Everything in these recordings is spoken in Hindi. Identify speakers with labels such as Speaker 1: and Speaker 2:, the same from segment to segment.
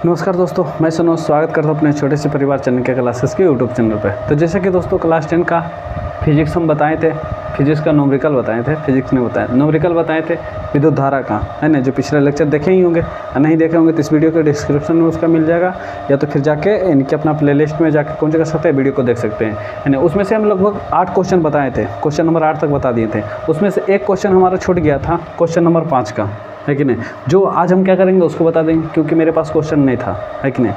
Speaker 1: नमस्कार दोस्तों, मैं सनोज स्वागत करता हूँ अपने छोटे से परिवार चैनल के क्लासेस के यूट्यूब चैनल पे। तो जैसे कि दोस्तों क्लास 10 का फिजिक्स हम बताए थे, फिजिक्स का न्यूमेरिकल बताए थे, फिजिक्स ने बताया न्यूमेरिकल बताए थे विद्युत धारा का, है ना। जो पिछले लेक्चर देखे ही होंगे, नहीं देखे होंगे तो इस वीडियो के डिस्क्रिप्शन में उसका मिल जाएगा, या तो फिर जाके इनके अपना प्लेलिस्ट में जाके कौन सा कर सकते हैं, वीडियो को देख सकते हैं, है ना। उसमें से हम लगभग 8 क्वेश्चन बताए थे, क्वेश्चन नंबर 8 तक बता दिए थे। उसमें से एक क्वेश्चन हमारा छूट गया था, क्वेश्चन नंबर 5 का, है कि नहीं। जो आज हम क्या करेंगे उसको बता देंगे, क्योंकि मेरे पास क्वेश्चन नहीं था, है कि नहीं।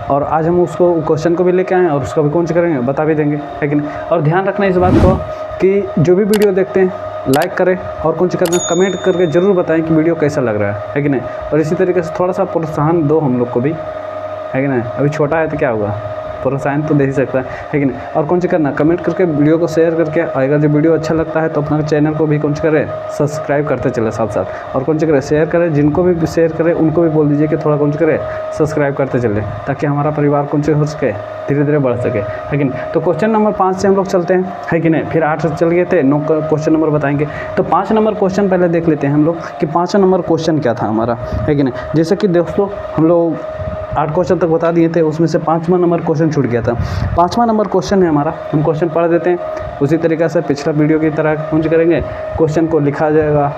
Speaker 1: और आज हम उसको क्वेश्चन को भी लेके आए और उसका भी कौन सा करेंगे बता भी देंगे, है कि नहीं। और ध्यान रखना इस बात को कि जो भी वीडियो देखते हैं लाइक करें और कौन सा करना कमेंट करके ज़रूर बताएं कि वीडियो कैसा लग रहा है कि नहीं। और इसी तरीके से थोड़ा सा प्रोत्साहन दो हम लोग को भी, है कि नहीं। अभी छोटा है तो क्या होगा, प्रोत्साहन तो दे ही सकता है कि नहीं। और कौन सा करना कमेंट करके वीडियो को शेयर करके, अगर जो वीडियो अच्छा लगता है तो अपना चैनल को भी कौन सा करें सब्सक्राइब करते चले साथ साथ। और कौन सा करें शेयर करें, जिनको भी शेयर करें उनको भी बोल दीजिए कि थोड़ा कौन सा करें सब्सक्राइब करते चले, ताकि हमारा परिवार कौन सा हो सके, धीरे धीरे बढ़ सके, है कि नहीं। तो क्वेश्चन नंबर 5 से हम लोग चलते हैं, है कि नहीं। फिर 8 से चल गए थे, 9 का क्वेश्चन नंबर बताएंगे। तो 5 नंबर क्वेश्चन पहले देख लेते हैं हम लोग कि 5 नंबर क्वेश्चन क्या था हमारा, है कि नहीं। जैसे कि दोस्तों हम लोग 8 क्वेश्चन तक बता दिए थे, उसमें से 5वां नंबर क्वेश्चन छूट गया था। 5वां नंबर क्वेश्चन है हमारा, हम क्वेश्चन पढ़ देते हैं। उसी तरीक़े से पिछला वीडियो की तरह कौन सी करेंगे, क्वेश्चन को लिखा जाएगा,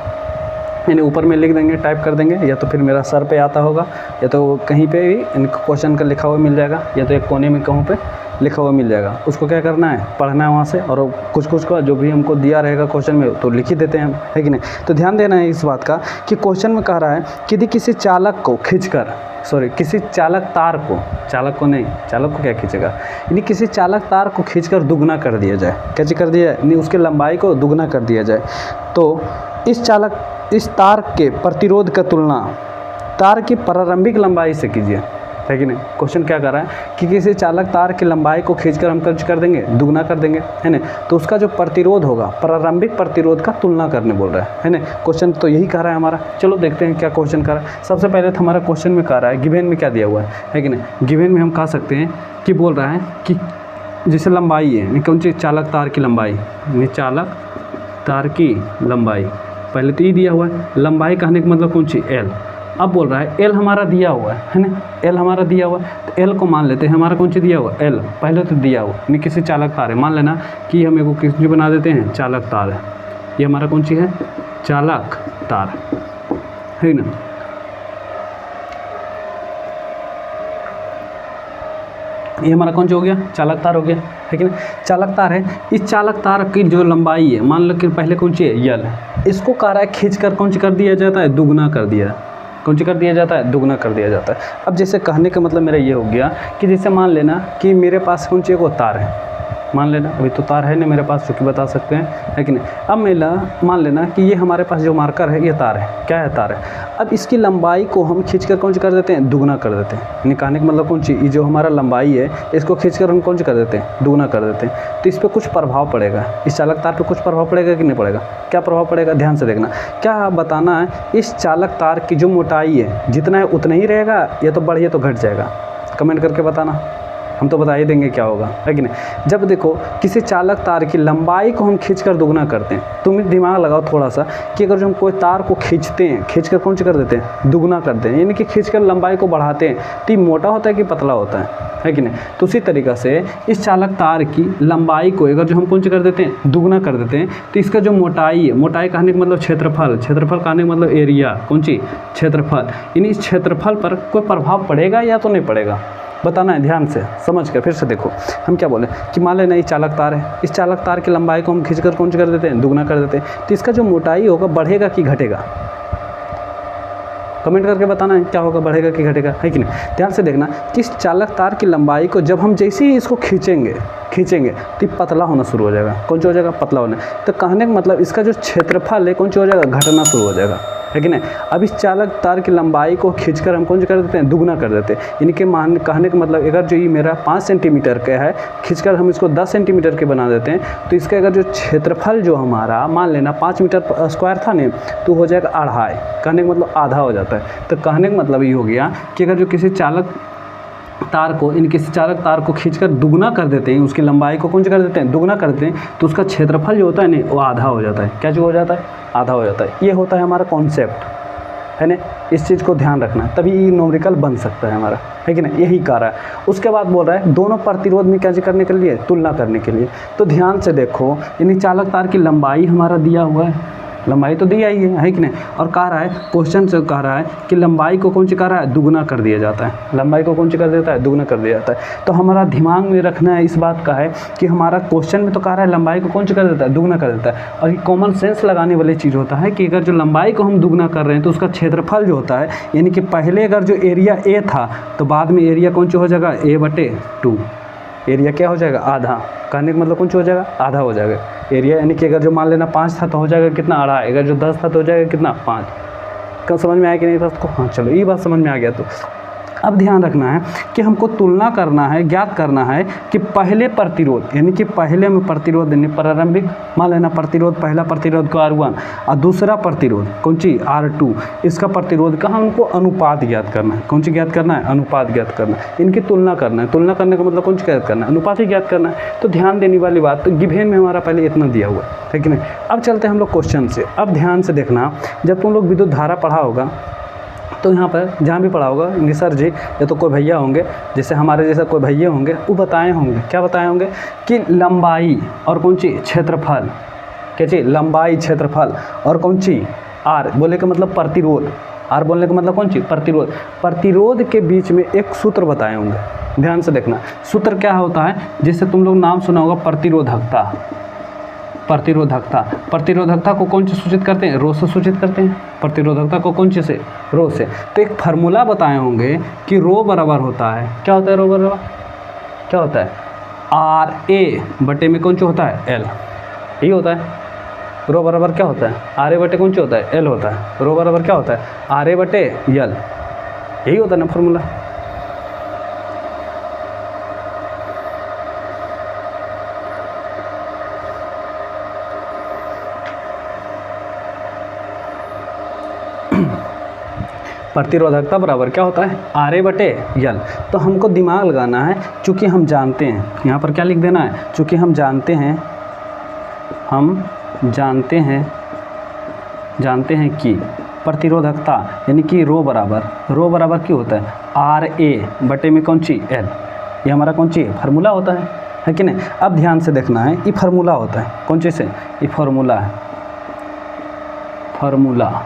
Speaker 1: यानी ऊपर में लिख देंगे, टाइप कर देंगे, या तो फिर मेरा सर पे आता होगा, या तो कहीं पे भी इन क्वेश्चन का लिखा हुआ मिल जाएगा, या तो एक कोने में कहीं पे लिखा हुआ मिल जाएगा। उसको क्या करना है, पढ़ना है वहाँ से, और कुछ का जो भी हमको दिया रहेगा क्वेश्चन में तो लिख ही देते हैं हम, है कि नहीं। तो ध्यान देना है इस बात का कि क्वेश्चन में कह रहा है कि यदि किसी चालक को खींचकर, किसी चालक तार को, चालक को नहीं, चालक को क्या खींचेगा, यानी किसी चालक तार को खींचकर दुगना कर दिया जाए। कैसे कर दिया जाए, यानी उसकी लंबाई को दुगना कर दिया जाए, तो इस तार के प्रतिरोध का तुलना तार की प्रारंभिक लंबाई से कीजिए, है कि नहीं। क्वेश्चन क्या कर रहा है कि किसी चालक तार की लंबाई को खींचकर हम कर देंगे, दुगना कर देंगे, है ना। तो उसका जो प्रतिरोध होगा, प्रारंभिक प्रतिरोध का तुलना करने बोल रहा है ना। क्वेश्चन तो यही कह रहा है हमारा। चलो देखते हैं क्या क्वेश्चन कर रहा है। सबसे पहले तो हमारा क्वेश्चन में कह रहा है, गिवन में क्या दिया हुआ है कि नहीं। गिवन में हम कह सकते हैं कि बोल रहा है कि जैसे लंबाई है, कौन सी चालक तार की लंबाई, चालक तार की लंबाई पहले तो ये दिया हुआ है। लंबाई कहने का मतलब कौन सी, एल। अब बोल रहा है एल हमारा दिया हुआ है ना, एल हमारा दिया हुआ है, तो एल को मान लेते हैं। हमारा कौन सी दिया हुआ, एल पहले तो दिया हुआ, यानी किसी चालक तार है। मान लेना कि हम एक किस जो बना देते हैं, चालक तार है। ये हमारा कौन सी है, चालक तार, है ना। ये हमारा कौन सा हो गया, चालक तार हो गया, है कि नहीं। चालक तार है। इस चालक तार की जो लंबाई है, मान लो कि पहले कौन सी है, यल। इसको कह रहा है खींचकर कौन सी कर दिया जाता है, दुगना कर दिया। कौन सी कर दिया जाता है, दुगना कर दिया जाता है। अब जैसे कहने का मतलब मेरा ये हो गया कि जैसे मान लेना कि मेरे पास कौन सी एक तार है, मान लेना अभी तो तार है ना मेरे पास, जो कि बता सकते हैं, है कि नहीं। अब मान लेना कि ये हमारे पास जो मार्कर है ये तार है, क्या है, तार है। अब इसकी लंबाई को हम खींचकर कौन सी कर देते हैं, दुगना कर देते हैं। यानी कहने का मतलब कौन सी, ये जो हमारा लंबाई है इसको खींचकर हम कौन सी कर देते हैं, दुगना कर देते हैं। तो इस पर कुछ प्रभाव पड़ेगा, इस चालक तार पर कुछ प्रभाव पड़ेगा कि नहीं पड़ेगा। क्या प्रभाव पड़ेगा, ध्यान से देखना। क्या बताना है, इस चालक तार की जो मोटाई है जितना है उतना ही रहेगा, या तो बढ़िए तो घट जाएगा। कमेंट करके बताना, हम तो बता ही देंगे क्या होगा, है कि नहीं। जब देखो किसी चालक तार की लंबाई को हम खींचकर दुगना करते हैं, तुम दिमाग लगाओ थोड़ा सा कि अगर जो हम कोई तार को खींचते हैं, खींचकर कौन सी कर देते हैं, दुगना करते हैं, यानी कि खींचकर लंबाई को बढ़ाते हैं, तो ये मोटा होता है कि पतला होता है कि नहीं। तो उसी तरीक़ा से इस चालक तार की लंबाई को अगर जो हम कौन सी कर देते हैं, दुगना कर देते हैं, तो इसका जो मोटाई है, मोटाई कहने का मतलब क्षेत्रफल, क्षेत्रफल कहने का मतलब एरिया, कौन सी, क्षेत्रफल। यानी इस क्षेत्रफल पर कोई प्रभाव पड़ेगा या तो नहीं पड़ेगा, बताना है। ध्यान से समझ कर फिर से देखो, हम क्या बोले कि मान लेना ये चालक तार है, इस चालक तार की लंबाई को हम खींचकर कौन सी कर देते हैं, दुगना कर देते हैं। तो इसका जो मोटाई होगा बढ़ेगा कि घटेगा, कमेंट करके बताना है क्या होगा, बढ़ेगा कि घटेगा, है कि नहीं। ध्यान से देखना कि इस चालक तार की लंबाई को जब हम जैसे ही इसको खींचेंगे तो ये पतला होना शुरू हो जाएगा। कौन सा हो जाएगा, पतला होना। तो कहने का मतलब इसका जो क्षेत्रफल है कौन सा हो जाएगा, घटना शुरू हो जाएगा, है कि नहीं। अब इस चालक तार की लंबाई को खींचकर हम कौन सी कर देते हैं, दुगना कर देते हैं। यानी कि कहने का मतलब अगर जो ये मेरा 5 सेंटीमीटर का है, खींचकर हम इसको 10 सेंटीमीटर के बना देते हैं, तो इसका अगर जो क्षेत्रफल जो हमारा मान लेना 5 मीटर स्क्वायर था ना, तो हो जाएगा 2.5, कहने का मतलब आधा हो जाता है। तो कहने का मतलब ये हो गया कि अगर जो किसी चालक तार को, इन किसी चालक तार को खींचकर दुगना कर देते हैं, उसकी लंबाई को कौन सी कर देते हैं, दुगना कर देते हैं, तो उसका क्षेत्रफल जो होता है ना वो आधा हो जाता है। क्या जो हो जाता है, आधा हो जाता है। ये होता है हमारा कॉन्सेप्ट, है ना, इस चीज़ को ध्यान रखना है, तभी ये न्यूमेरिकल बन सकता है हमारा, है कि नहीं, यही कार्य है। उसके बाद बोल रहा है दोनों प्रतिरोध में क्या करने के लिए, तुलना करने के लिए। तो ध्यान से देखो, यानी चालक तार की लंबाई हमारा दिया हुआ है, लंबाई तो दिया ही है कि नहीं, और कह रहा है क्वेश्चन से कह रहा है कि लंबाई को कौन सी कह रहा है, दुगना कर दिया जाता है, लंबाई को कौन सी कर देता है, दुगना कर दिया जाता है। तो हमारा दिमाग में रखना है इस बात का है कि हमारा क्वेश्चन में तो कह रहा है लंबाई को कौन सी कर देता है, दुगना कर देता है, और ये कॉमन सेंस लगाने वाली चीज़ होता है कि अगर जो लंबाई को हम दुगना कर रहे हैं तो उसका क्षेत्रफल जो होता है, यानी कि पहले अगर जो एरिया ए था तो बाद में एरिया कौन सी हो जाएगा, A/2, एरिया क्या हो जाएगा, आधा, कहने का मतलब कौन सा हो जाएगा, आधा हो जाएगा एरिया। यानी कि अगर जो मान लेना 5 था तो हो जाएगा कितना, अढ़ाई, अगर जो 10 था तो हो जाएगा कितना, 5। कब समझ में आया कि नहीं था उसको, हाँ चलो ये बात समझ में आ गया। तो अब ध्यान रखना है कि हमको तुलना करना है, ज्ञात करना है कि पहले प्रतिरोध, यानी कि पहले में प्रतिरोध यानी प्रारंभिक, मान लेना प्रतिरोध, पहला प्रतिरोध को R1 और दूसरा प्रतिरोध कौन सी R2, इसका प्रतिरोध का हमको अनुपात ज्ञात करना है। कौन सी ज्ञात करना है, अनुपात ज्ञात करना है, इनकी तुलना करना है। तुलना करने का मतलब कौन सी ज्ञात करना है, अनुपात ही ज्ञात करना है। तो ध्यान देने वाली बात, तो गिवेन में हमारा पहले इतना दिया हुआ है कि नहीं। अब चलते हैं हम लोग क्वेश्चन से। अब ध्यान से देखना, जब तुम लोग विद्युत धारा पढ़ा होगा तो यहाँ पर जहाँ भी पढ़ा होगा निसर जी या तो कोई भैया होंगे, जैसे हमारे जैसा कोई भैया होंगे, वो बताए होंगे, क्या बताए होंगे कि लंबाई और कौन सी क्षेत्रफल, क्या चीज़, लंबाई क्षेत्रफल और कौन सी आर बोले का मतलब प्रतिरोध, आर बोलने का मतलब कौन सी, प्रतिरोध, प्रतिरोध के बीच में एक सूत्र बताए होंगे। ध्यान से देखना, सूत्र क्या होता है, जैसे तुम लोग नाम सुना होगा प्रतिरोधकता, प्रतिरोधकता, प्रतिरोधकता को कौन से सूचित करते हैं, रो से सूचित करते हैं। प्रतिरोधकता को कौन से, रो से। तो एक फार्मूला बताए होंगे कि रो बराबर होता है, क्या होता है, रो बराबर क्या होता है, RA/में कौन सा होता है, L, यही होता है। रो बराबर क्या होता है, RA/, कौन सा होता है, L होता है। रो बराबर क्या होता है, RA/L, यही होता है ना फार्मूला। प्रतिरोधकता बराबर क्या होता है, RA/L। तो हमको दिमाग लगाना है, चूँकि हम जानते हैं, यहाँ पर क्या लिख देना है, चूँकि हम जानते हैं कि प्रतिरोधकता यानी कि रो बराबर क्यों होता है, RA/, में कौन सी, L, ये हमारा कौन सी फार्मूला होता है कि नहीं। अब ध्यान से देखना है, ये फार्मूला होता है, कौन चीज़ से, ये फार्मूला है, फार्मूला।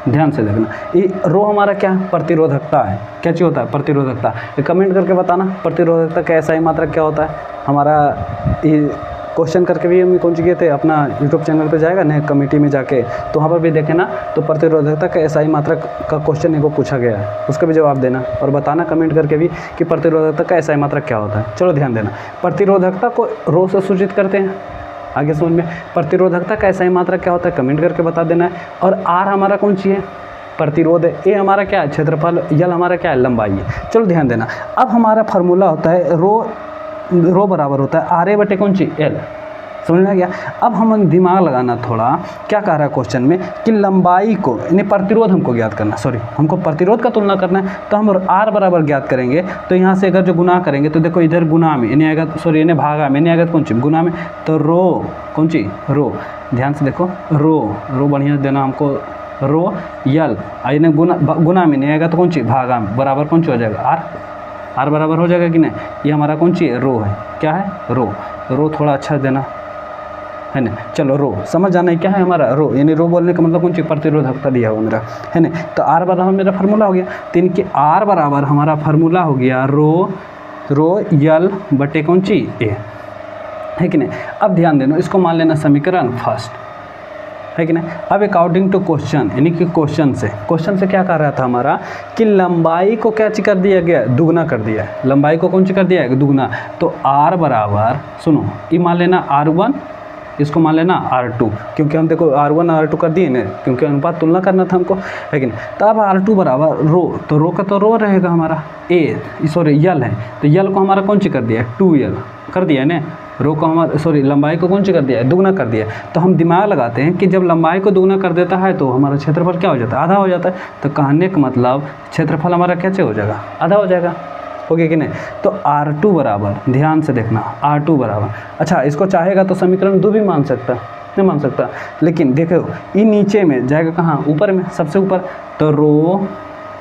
Speaker 1: ध्यान से देखना, ये रो हमारा क्या प्रतिरोधकता है, क्या चीज़ होता है, प्रतिरोधकता। ये कमेंट करके बताना प्रतिरोधकता का SI मात्रक क्या होता है। हमारा ये क्वेश्चन करके भी हम कौन सी किए थे, अपना यूट्यूब चैनल पे जाएगा नए कमेटी में जाके, तो वहाँ पर भी देखे ना, तो प्रतिरोधकता का SI मात्रक का क्वेश्चन एक पूछा गया है, उसका भी जवाब देना और बताना कमेंट करके भी कि प्रतिरोधकता का SI मात्रक क्या होता है। चलो ध्यान देना, प्रतिरोधकता को रो से सूचित करते हैं, आगे समझ में। प्रतिरोधकता का SI मात्रक क्या होता है, कमेंट करके बता देना है। और R हमारा कौन सी है, प्रतिरोध है। A हमारा क्या है, क्षेत्रफल। L हमारा क्या है, लंबाई है। चलो ध्यान देना, अब हमारा फार्मूला होता है रो बराबर होता है RA/, कौन सी, L। समझ में आ गया। अब हम दिमाग लगाना थोड़ा, क्या कह रहा है क्वेश्चन में कि लंबाई को यानी प्रतिरोध हमको ज्ञात करना, हमको प्रतिरोध का तुलना करना है। तो हम R बराबर ज्ञात करेंगे, तो यहाँ से अगर जो गुना करेंगे तो देखो इधर गुना में यानी आएगा, इन्हें भागा में यानी आएगा कौन सी, गुना में। तो रो कौन सी, रो। ध्यान से देखो, रो बढ़िया से देना हमको, रो L इन्हें गुना में नहीं आएगा तो कौन सी, भागा में, बराबर कौन सी हो जाएगा, R बराबर हो जाएगा कि नहीं। ये हमारा कौन सी रो है, क्या है, रो थोड़ा अच्छा देना है ना। चलो रो समझ जाना है क्या है हमारा, रो यानी रो बोलने का मतलब कौन सी, प्रतिरोधकता दिया हुआ मेरा, है ना। तो R बराबर मेरा फार्मूला हो गया, तो इनके R बराबर हमारा फार्मूला हो गया रो L/, कौन सी, A, है कि नहीं। अब ध्यान देना, इसको मान लेना समीकरण फर्स्ट, है कि नहीं। अब अकॉर्डिंग टू क्वेश्चन यानी कि क्वेश्चन से क्या कर रहा था हमारा कि लंबाई को क्या कर दिया गया, दुगना कर दिया है। लंबाई को कौन सी कर दिया है, दुगना। तो R बराबर, सुनो, ये मान लेना R1, इसको मान लेना R2, क्योंकि हम देखो R1 R2 कर दिए ना, क्योंकि अनुपात तुलना करना था हमको, है कि नहीं। तो अब R2 बराबर रो, तो रो का तो रो रहेगा हमारा L है, तो L को हमारा कौन सी कर दिया है, 2L कर दिया है ना। रो को हमारा लंबाई को कौन सी कर दिया है, दुगना कर दिया है। तो हम दिमाग लगाते हैं कि जब लंबाई को दुगना कर देता है तो हमारा क्षेत्रफल क्या हो जाता है, आधा हो जाता है। तो कहने का मतलब क्षेत्रफल हमारा कैसे हो जाएगा, आधा हो जाएगा, हो गया कि नहीं। तो R2 बराबर, ध्यान से देखना, R2 बराबर, अच्छा इसको चाहेगा तो समीकरण 2 भी मान सकता, नहीं मान सकता। लेकिन देखो ई नीचे में जाएगा कहाँ, ऊपर में, सबसे ऊपर, तो रो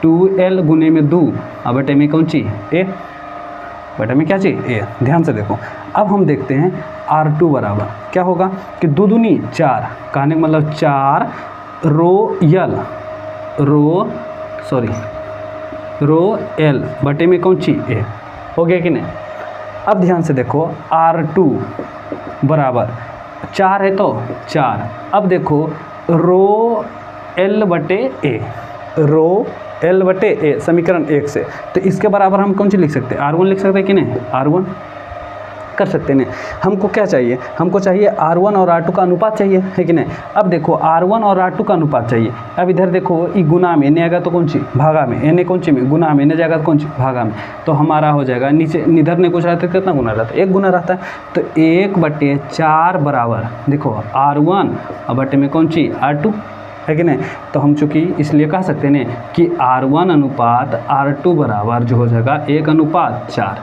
Speaker 1: 2l गुने में 2 अब बटे में कौन चीज ए, बटे में क्या चीज ए। ध्यान से देखो अब हम देखते हैं R2 बराबर क्या होगा कि 2 दूनी 4, कहने का मतलब 4 रो l बटे में कौन चीज ए, हो गया कि नहीं। अब ध्यान से देखो R2 बराबर 4 है तो 4, अब देखो रो l बटे ए, रो l बटे ए समीकरण 1 से, तो इसके बराबर हम कौन सी लिख सकते हैं, R1 लिख सकते हैं कि नहीं, R1 कर सकते हैं। हमको क्या चाहिए, हमको चाहिए R1 और R2 का अनुपात चाहिए, है कि नहीं। अब देखो R1 और R2 का अनुपात चाहिए। अब इधर देखो ई गुना में एने आएगा तो कौन सी भागा में, एने कौन सी में गुना में, एने जाएगा तो कौन सी भागा में, तो हमारा हो जाएगा नीचे इधर ने कुछ रहता है कितना गुना रहता है, 1 गुना रहता है, तो 1/4 बराबर देखो R1 और बटे में कौन सी R2, है कि नहीं। तो हम चूँकि इसलिए कह सकते हैं कि R1 अनुपात R2 बराबर जो हो जाएगा 1:4,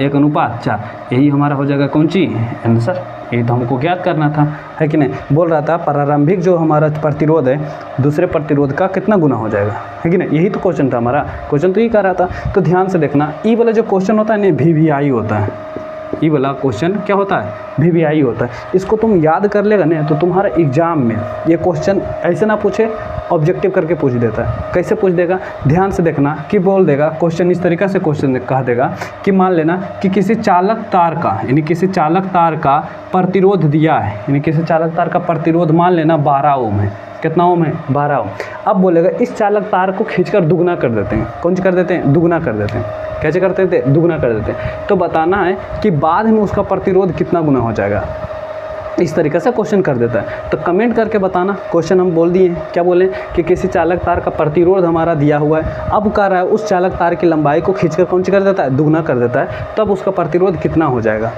Speaker 1: 1:4, यही हमारा हो जाएगा कौन सी आंसर। यही तो हमको ज्ञात करना था, है कि नहीं। बोल रहा था प्रारंभिक जो हमारा प्रतिरोध है दूसरे प्रतिरोध का कितना गुना हो जाएगा, है कि नहीं, यही तो क्वेश्चन था हमारा, क्वेश्चन तो ये कर रहा था। तो ध्यान से देखना ई वाला जो क्वेश्चन होता है ना VVI होता है, ई वाला क्वेश्चन क्या होता है VVI होता है। इसको तुम याद कर लेगा ना तो तुम्हारा एग्जाम में ये क्वेश्चन ऐसे ना पूछे, ऑब्जेक्टिव करके पूछ देता है। कैसे पूछ देगा, ध्यान से देखना कि बोल देगा क्वेश्चन इस तरीक़ा से क्वेश्चन कह देगा कि मान लेना कि किसी चालक तार का यानी किसी चालक तार का प्रतिरोध दिया है, यानी किसी चालक तार का प्रतिरोध मान लेना 12 ओम है, कितना ओम है 12 ओम। अब बोलेगा इस चालक तार को खींचकर दुगना कर देते हैं, कौन सी कर देते हैं, दुगना कर देते हैं। कैसे करते थे, दुगना कर देते हैं। तो बताना है कि बाद में उसका प्रतिरोध कितना गुना हो जाएगा, इस तरीके से क्वेश्चन कर देता है। तो कमेंट करके बताना, क्वेश्चन हम बोल दिए क्या बोले कि किसी चालक तार का प्रतिरोध हमारा दिया हुआ है, अब कह रहा है उस चालक तार की लंबाई को खींचकर कौन सी कर देता है, दुगना कर देता है, तब उसका प्रतिरोध कितना हो जाएगा,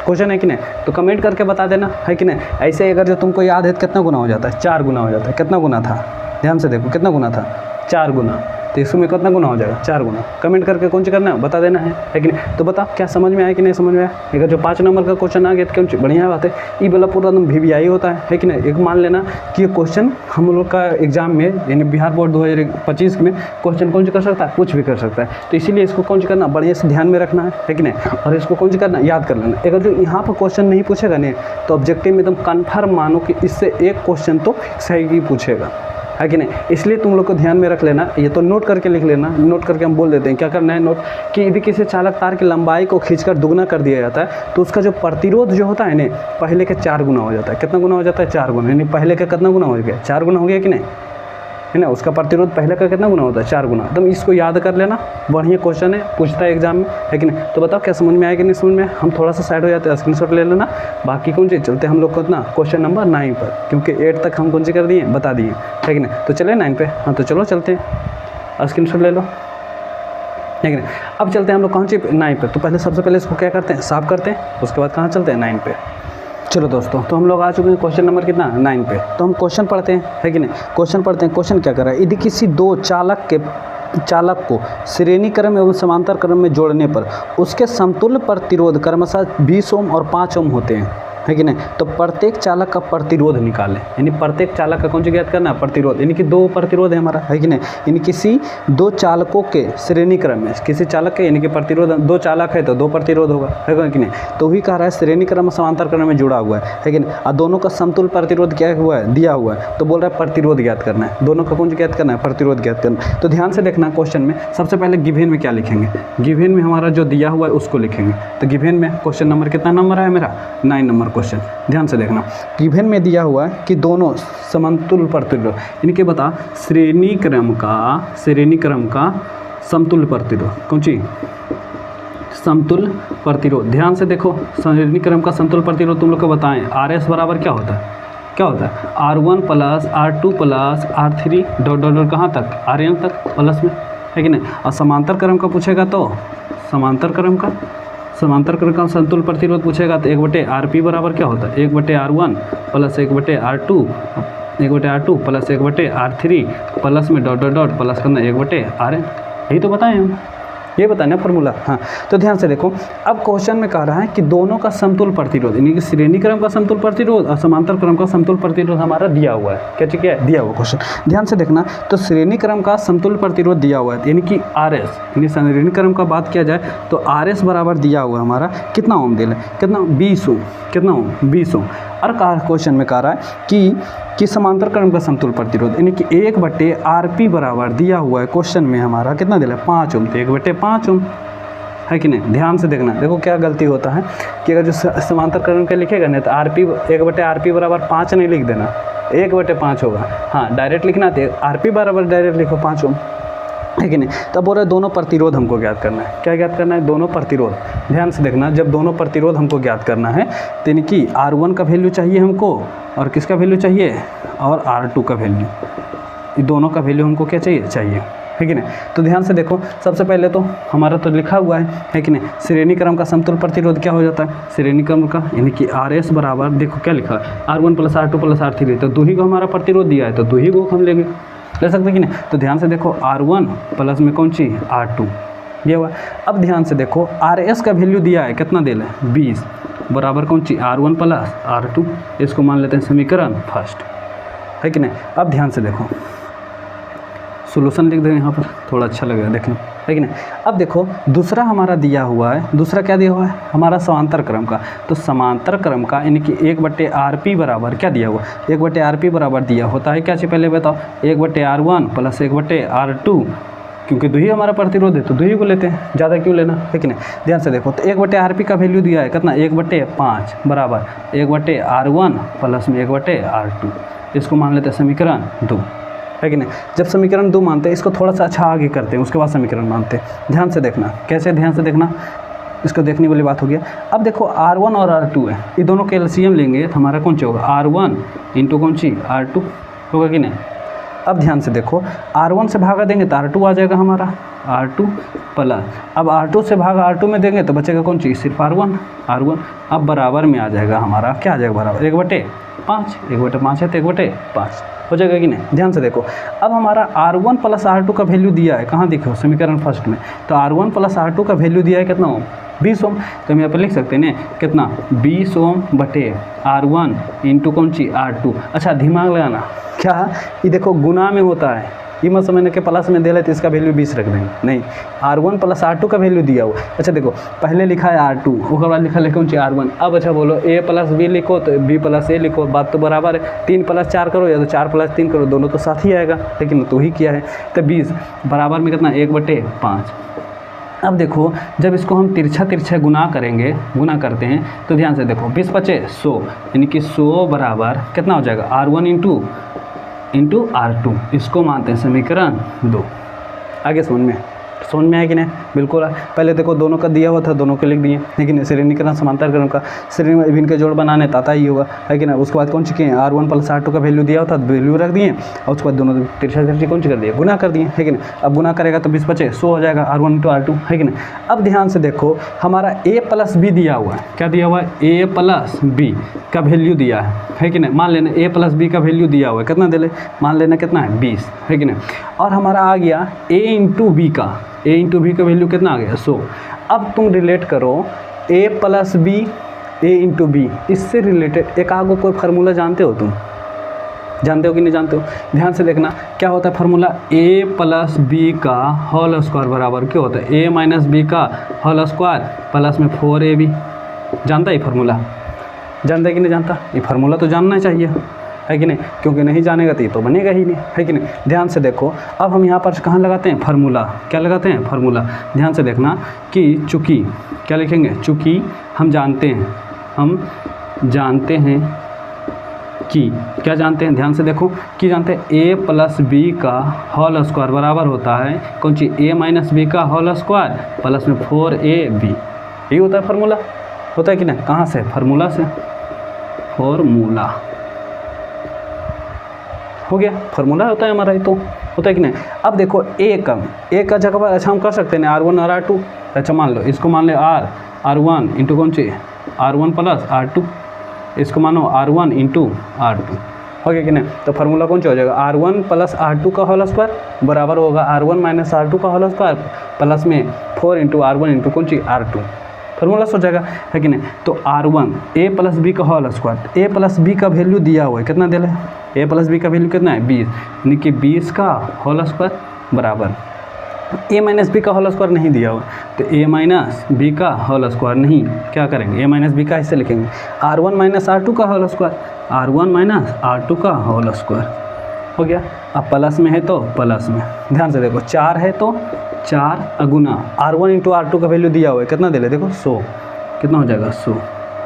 Speaker 1: क्वेश्चन है कि नहीं। तो कमेंट करके बता देना, है कि नहीं। ऐसे अगर जो तुमको याद है कितना गुना हो जाता है, 4 गुना हो जाता है। कितना गुना था, ध्यान से देखो कितना गुना था, 4 गुना। तो इसमें कितना गुना हो जाएगा, 4 गुना। कमेंट करके कौन सी करना है बता देना, है कि नहीं। तो बता क्या समझ में आया कि नहीं समझ में आया। अगर जो 5 नंबर का क्वेश्चन आ गया तो क्यों बढ़िया बात है। ये वाला पूरा एकदम VVI होता है कि नहीं। एक मान लेना कि ये क्वेश्चन हम लोग का एग्जाम में यानी बिहार बोर्ड 2025 में क्वेश्चन कौन सी कर सकता है, कुछ भी कर सकता है। तो इसीलिए इसको कौन सी करना बढ़िया से ध्यान में रखना है कि नहीं। और इसको कौन सी करना याद कर लेना। अगर जो यहाँ पर क्वेश्चन नहीं पूछेगा नहीं तो ऑब्जेक्टिव में एकदम कन्फर्म मानो कि इससे एक क्वेश्चन तो फिक्स है कि पूछेगा, है कि नहीं। इसलिए तुम लोग को ध्यान में रख लेना, ये तो नोट करके लिख लेना। नोट करके हम बोल देते हैं क्या करना है नोट, कि यदि किसी चालक तार की लंबाई को खींचकर दुगना कर दिया जाता है तो उसका जो प्रतिरोध जो होता है ना पहले के 4 गुना हो जाता है। कितना गुना हो जाता है, 4 गुना। यानी पहले का कितना गुना हो गया, 4 गुना हो गया कि नहीं, है ना। उसका प्रतिरोध पहले का कितना गुना होता है, 4 गुना। एकदम इसको याद कर लेना, बढ़िया क्वेश्चन है, पूछता है एग्जाम में, है कि नहीं। तो बताओ क्या समझ में आया कि नहीं समझ में। हम थोड़ा सा साइड हो जाते हैं, स्क्रीनशॉट ले लेना। बाकी कौन सी चलते हैं हम लोग को इतना क्वेश्चन नंबर 9 पर, क्योंकि 8 तक हम कौन सी कर दिए बता दिए, है कि नहीं। तो चले 9 पे, हाँ तो चलो चलते हैं, स्क्रीनशॉट ले लो, है कि नहीं। अब चलते हैं हम लोग कौन सी 9 पे। तो पहले सबसे पहले इसको क्या करते हैं, साफ करते हैं, उसके बाद कहाँ चलते हैं 9 पे। चलो दोस्तों, तो हम लोग आ चुके हैं क्वेश्चन नंबर कितना 9 पे। तो हम क्वेश्चन पढ़ते हैं, है कि नहीं। क्वेश्चन पढ़ते हैं, क्वेश्चन क्या कर रहा है। यदि किसी 2 चालक को श्रेणी क्रम एवं समांतर क्रम में जोड़ने पर उसके समतुल्य प्रतिरोध क्रमशः 20 ओम और 5 ओम होते हैं, है कि नहीं। तो प्रत्येक चालक का प्रतिरोध निकालें, यानी प्रत्येक चालक का कौन सी ज्ञात करना है, प्रतिरोध। यानी कि 2 प्रतिरोध है हमारा, है कि नहीं। यानी किसी 2 चालकों के श्रेणी क्रम में, किसी चालक के यानी कि प्रतिरोध 2 चालक है तो 2 प्रतिरोध होगा, है कि नहीं। तो वही कह रहा है श्रेणी क्रम समांतर क्रम में जुड़ा हुआ है कि नहीं। और दोनों का समतुल्य प्रतिरोध क्या हुआ है, दिया हुआ है। तो बोल रहा है प्रतिरोध ज्ञात करना है, दोनों का कौन सी ज्ञात करना है, प्रतिरोध ज्ञात करना है। तो ध्यान से देखना क्वेश्चन में सबसे पहले गिवन में क्या लिखेंगे, गिवन में हमारा जो दिया हुआ है उसको लिखेंगे। तो गिवन में क्वेश्चन नंबर कितना नंबर है मेरा 9 नंबर क्वेश्चन। ध्यान से देखना, गिवन में दिया हुआ है कि दोनों समतुल्य प्रतिरोध, इनके बता श्रेणी क्रम का समतुल्य प्रतिरोध, कौन सी समतुल्य प्रतिरोध। ध्यान से देखो श्रेणी क्रम का समतुल्य प्रतिरोध तुम लोग को बताएं RS बराबर क्या होता है, R1 plus R2 plus R3 dot dot dot कहाँ तक, RN तक प्लस में, है कि नहीं। और समांतर क्रम का पूछेगा तो समांतर क्रम का समतुल्य प्रतिरोध पूछेगा तो 1/RP बराबर क्या होता है, 1/R1 plus 1/R2 plus 1/R3 plus में डॉट डॉट डॉट प्लस करना 1/RN। यही तो बताएं हम, ये बताना फॉर्मूला। हाँ, तो ध्यान से देखो, अब क्वेश्चन में कह रहा है कि दोनों का समतुल प्रतिरोध, यानी कि श्रेणी क्रम का समतुल प्रतिरोध और समांतर क्रम का समतुल प्रतिरोध हमारा दिया हुआ है। क्या ठीक है, दिया हुआ क्वेश्चन, ध्यान से देखना। तो श्रेणी क्रम का समतुल प्रतिरोध दिया हुआ है, यानी कि RS, यानी श्रेणी क्रम का बात किया जाए तो RS बराबर दिया हुआ है हमारा कितना ओम दिल है, कितना 20 ओम, कितना ओम 20 ओम। और क्वेश्चन में कह रहा है कि समांतर क्रम का समतुल प्रतिरोध, यानी कि 1/RP बराबर दिया हुआ है क्वेश्चन में हमारा कितना दिला है 5 ओम, तो 1/5 ओम है कि नहीं। ध्यान से देखना, देखो क्या गलती होता है कि अगर जो समांतर क्रम का लिखेगा ना तो RP 1/RP बराबर 5 नहीं लिख देना, 1/5 होगा। हाँ, डायरेक्ट लिखना तो RP बराबर डायरेक्ट लिखो 5 ओम, है कि नहीं। तब बोल रहे दोनों प्रतिरोध हमको ज्ञात करना है। क्या ज्ञात करना है, दोनों प्रतिरोध। ध्यान से देखना, जब दोनों प्रतिरोध हमको ज्ञात करना है तो यानी कि R1 का वैल्यू चाहिए हमको, और किसका वैल्यू चाहिए, और R2 का वैल्यू, ये दोनों का वैल्यू हमको क्या चाहिए, है कि नहीं। तो ध्यान से देखो, सबसे पहले तो हमारा तो लिखा हुआ है कि नहीं, श्रेणी क्रम का समतुल प्रतिरोध क्या हो जाता है, श्रेणी क्रम का यानी कि RS बराबर, देखो क्या लिखा है R1 + R2 + R3, तो दो ही को हमारा प्रतिरोध दिया है तो दो ही को हम ले सकते हैं कि नहीं। तो ध्यान से देखो, R1 प्लस में कौन सी R2 ये हुआ। अब ध्यान से देखो, RS का वैल्यू दिया है कितना दिया है 20 बराबर कौन सी R1 + R2, इसको मान लेते हैं समीकरण फर्स्ट, है कि नहीं। अब ध्यान से देखो, सोल्यूशन लिख देंगे यहाँ पर, थोड़ा अच्छा लगेगा देखने, है कि नहीं। अब देखो दूसरा हमारा दिया हुआ है, दूसरा क्या दिया हुआ है हमारा समांतर क्रम का। तो समांतर क्रम का यानी कि 1/RP बराबर क्या दिया हुआ, 1/RP बराबर दिया होता है क्या चाहिए पहले बताओ, 1/R1 + 1/R2, क्योंकि दो ही हमारा प्रतिरोध है तो दो ही को लेते हैं, ज़्यादा क्यों लेना, है कि नहीं। ध्यान से देखो, तो 1/RP का वैल्यू दिया है कितना 1/5 बराबर 1/R1 + में 1/R2, इसको मान लेते हैं समीकरण 2, है कि नहीं। जब समीकरण 2 मानते हैं, इसको थोड़ा सा अच्छा आगे करते हैं, उसके बाद समीकरण मानते हैं। ध्यान से देखना कैसे, ध्यान से देखना, इसको देखने वाली बात हो गया। अब देखो R1 और R2 है, ये दोनों के LCM लेंगे तो हमारा कौन सी होगा, R1 × कौन सी R2 होगा कि नहीं। अब ध्यान से देखो, R1 से भागा देंगे तो R2 आ जाएगा हमारा, R2 प्लस, अब R2 से भागा R2 में देंगे तो बचेगा कौन चीज़, सिर्फ R1। अब बराबर में आ जाएगा हमारा, क्या आ जाएगा बराबर 1/5, 1/5 है तो 1/5 हो जाएगा कि नहीं। ध्यान से देखो, अब हमारा R1 + R2 का वैल्यू दिया है, कहाँ देखो समीकरण फर्स्ट में, तो R1 + R2 का वैल्यू दिया है कितना ओम, 20 ओम। तो हम यहाँ पर लिख सकते हैं ना कितना 20 ओम बटे R1 × कौन सी R2। अच्छा दिमाग लगाना, क्या ये देखो गुना में होता है, ये मत समझने के प्लस में दे ले तो इसका वैल्यू 20 रख देंगे, नहीं, R1 + R2 का वैल्यू दिया हुआ। अच्छा देखो, पहले लिखा है R2, उसके बाद लिखा है कौन सी R1। अब अच्छा बोलो A + B लिखो तो B + A लिखो, बात तो बराबर है। 3 + 4 करो या तो 4 + 3 करो, दोनों तो साथ ही आएगा, लेकिन तो ही किया है। तो 20 बराबर में कितना 1/5। अब देखो, जब इसको हम तिरछा गुना गुना करते हैं तो ध्यान से देखो, 20 × 5 = 100, यानी कि 100 बराबर कितना हो जाएगा R1 × R2, इसको मानते हैं समीकरण 2। आगे समझ में है कि नहीं, बिल्कुल। पहले देखो दोनों का दिया हुआ था, दोनों को लिख दिए, लेकिन श्रेणी क्रम समांतर क्रम का श्रेणी में इनके जोड़ बनाने ताता ही होगा, है कि ना। उसके बाद कौन सी किए, R1 + R2 का वैल्यू दिया हुआ था, वैल्यू रख दिए, और उसके बाद दोनों तिरछा कौन सी कर दिए, गुना कर दिए, है कि नहीं। अब गुना करेगा तो 20 × 5 = 100 हो जाएगा R1 × R2, है कि नहीं। अब ध्यान से देखो, हमारा A + B दिया हुआ है, क्या दिया हुआ है, A + B का वैल्यू दिया है कि नहीं। मान लेना A + B का वैल्यू दिया हुआ है, कितना दे ले, मान लेना कितना है 20, है कि नहीं। और हमारा आ गया A × B का, A × B का वैल्यू कितना आ गया 100। अब तुम रिलेट करो A + B, A × B, इससे रिलेटेड एक आगो कोई फार्मूला जानते हो, तुम जानते हो कि नहीं जानते हो। ध्यान से देखना क्या होता है फार्मूला, A + B का होल स्क्वायर बराबर क्या होता है, A - B का होल स्क्वायर प्लस में 4AB। जानता है ये फार्मूला, जानता है कि नहीं जानता, ये फार्मूला तो जानना चाहिए, है कि नहीं, क्योंकि नहीं जानेगा तो ये तो बनेगा ही नहीं, है कि नहीं। ध्यान से देखो, अब हम यहाँ पर कहाँ लगाते हैं फार्मूला, क्या लगाते हैं फार्मूला। ध्यान से देखना कि चूँकि क्या लिखेंगे, चूँकि हम जानते हैं कि क्या जानते हैं, ध्यान से देखो कि जानते हैं A + B का होल स्क्वायर बराबर होता है कौन सी, A - B का होल स्क्वायर प्लस में 4AB। यही होता है फार्मूला, होता है कि नहीं। कहाँ से, फार्मूला से, फार्मूला हो गया, फार्मूला होता है हमारा, ये तो होता है कि नहीं। अब देखो A का जगह पर अच्छा हम कर सकते हैं R1 और R2। अच्छा मान लो, इसको मान ले R1 × कौन सी, R1 + R2, इसको मानो R1 × R2, हो गया कि नहीं। तो फार्मूला कौन सा हो जाएगा, R1 प्लस R2 का होल स्क्वायर बराबर होगा R1 माइनस R2 का होल स्क्वायर प्लस में 4 इंटू R1 इंटू कौन सी R2, फार्मूला हो जाएगा, है कि नहीं। तो R1 A प्लस बी का होल स्क्वायर, ए प्लस बी का वैल्यू दिया हुआ है, कितना दिया है, ए प्लस बी का वैल्यू कितना है 20, यानी कि 20 का होल स्क्वायर बराबर ए माइनस बी का होल स्क्वायर नहीं दिया हुआ, तो ए माइनस बी का होल स्क्वायर नहीं, क्या करेंगे ए माइनस बी का ऐसे लिखेंगे R1 माइनस R2 का whole square, R1 minus R2 का होल स्क्वायर हो गया। अब प्लस में है तो प्लस में, ध्यान से देखो 4 है तो 4 अगुना R1 इंटू R2 का वैल्यू दिया हुआ है, कितना दे ले देखो 100, कितना हो जाएगा 100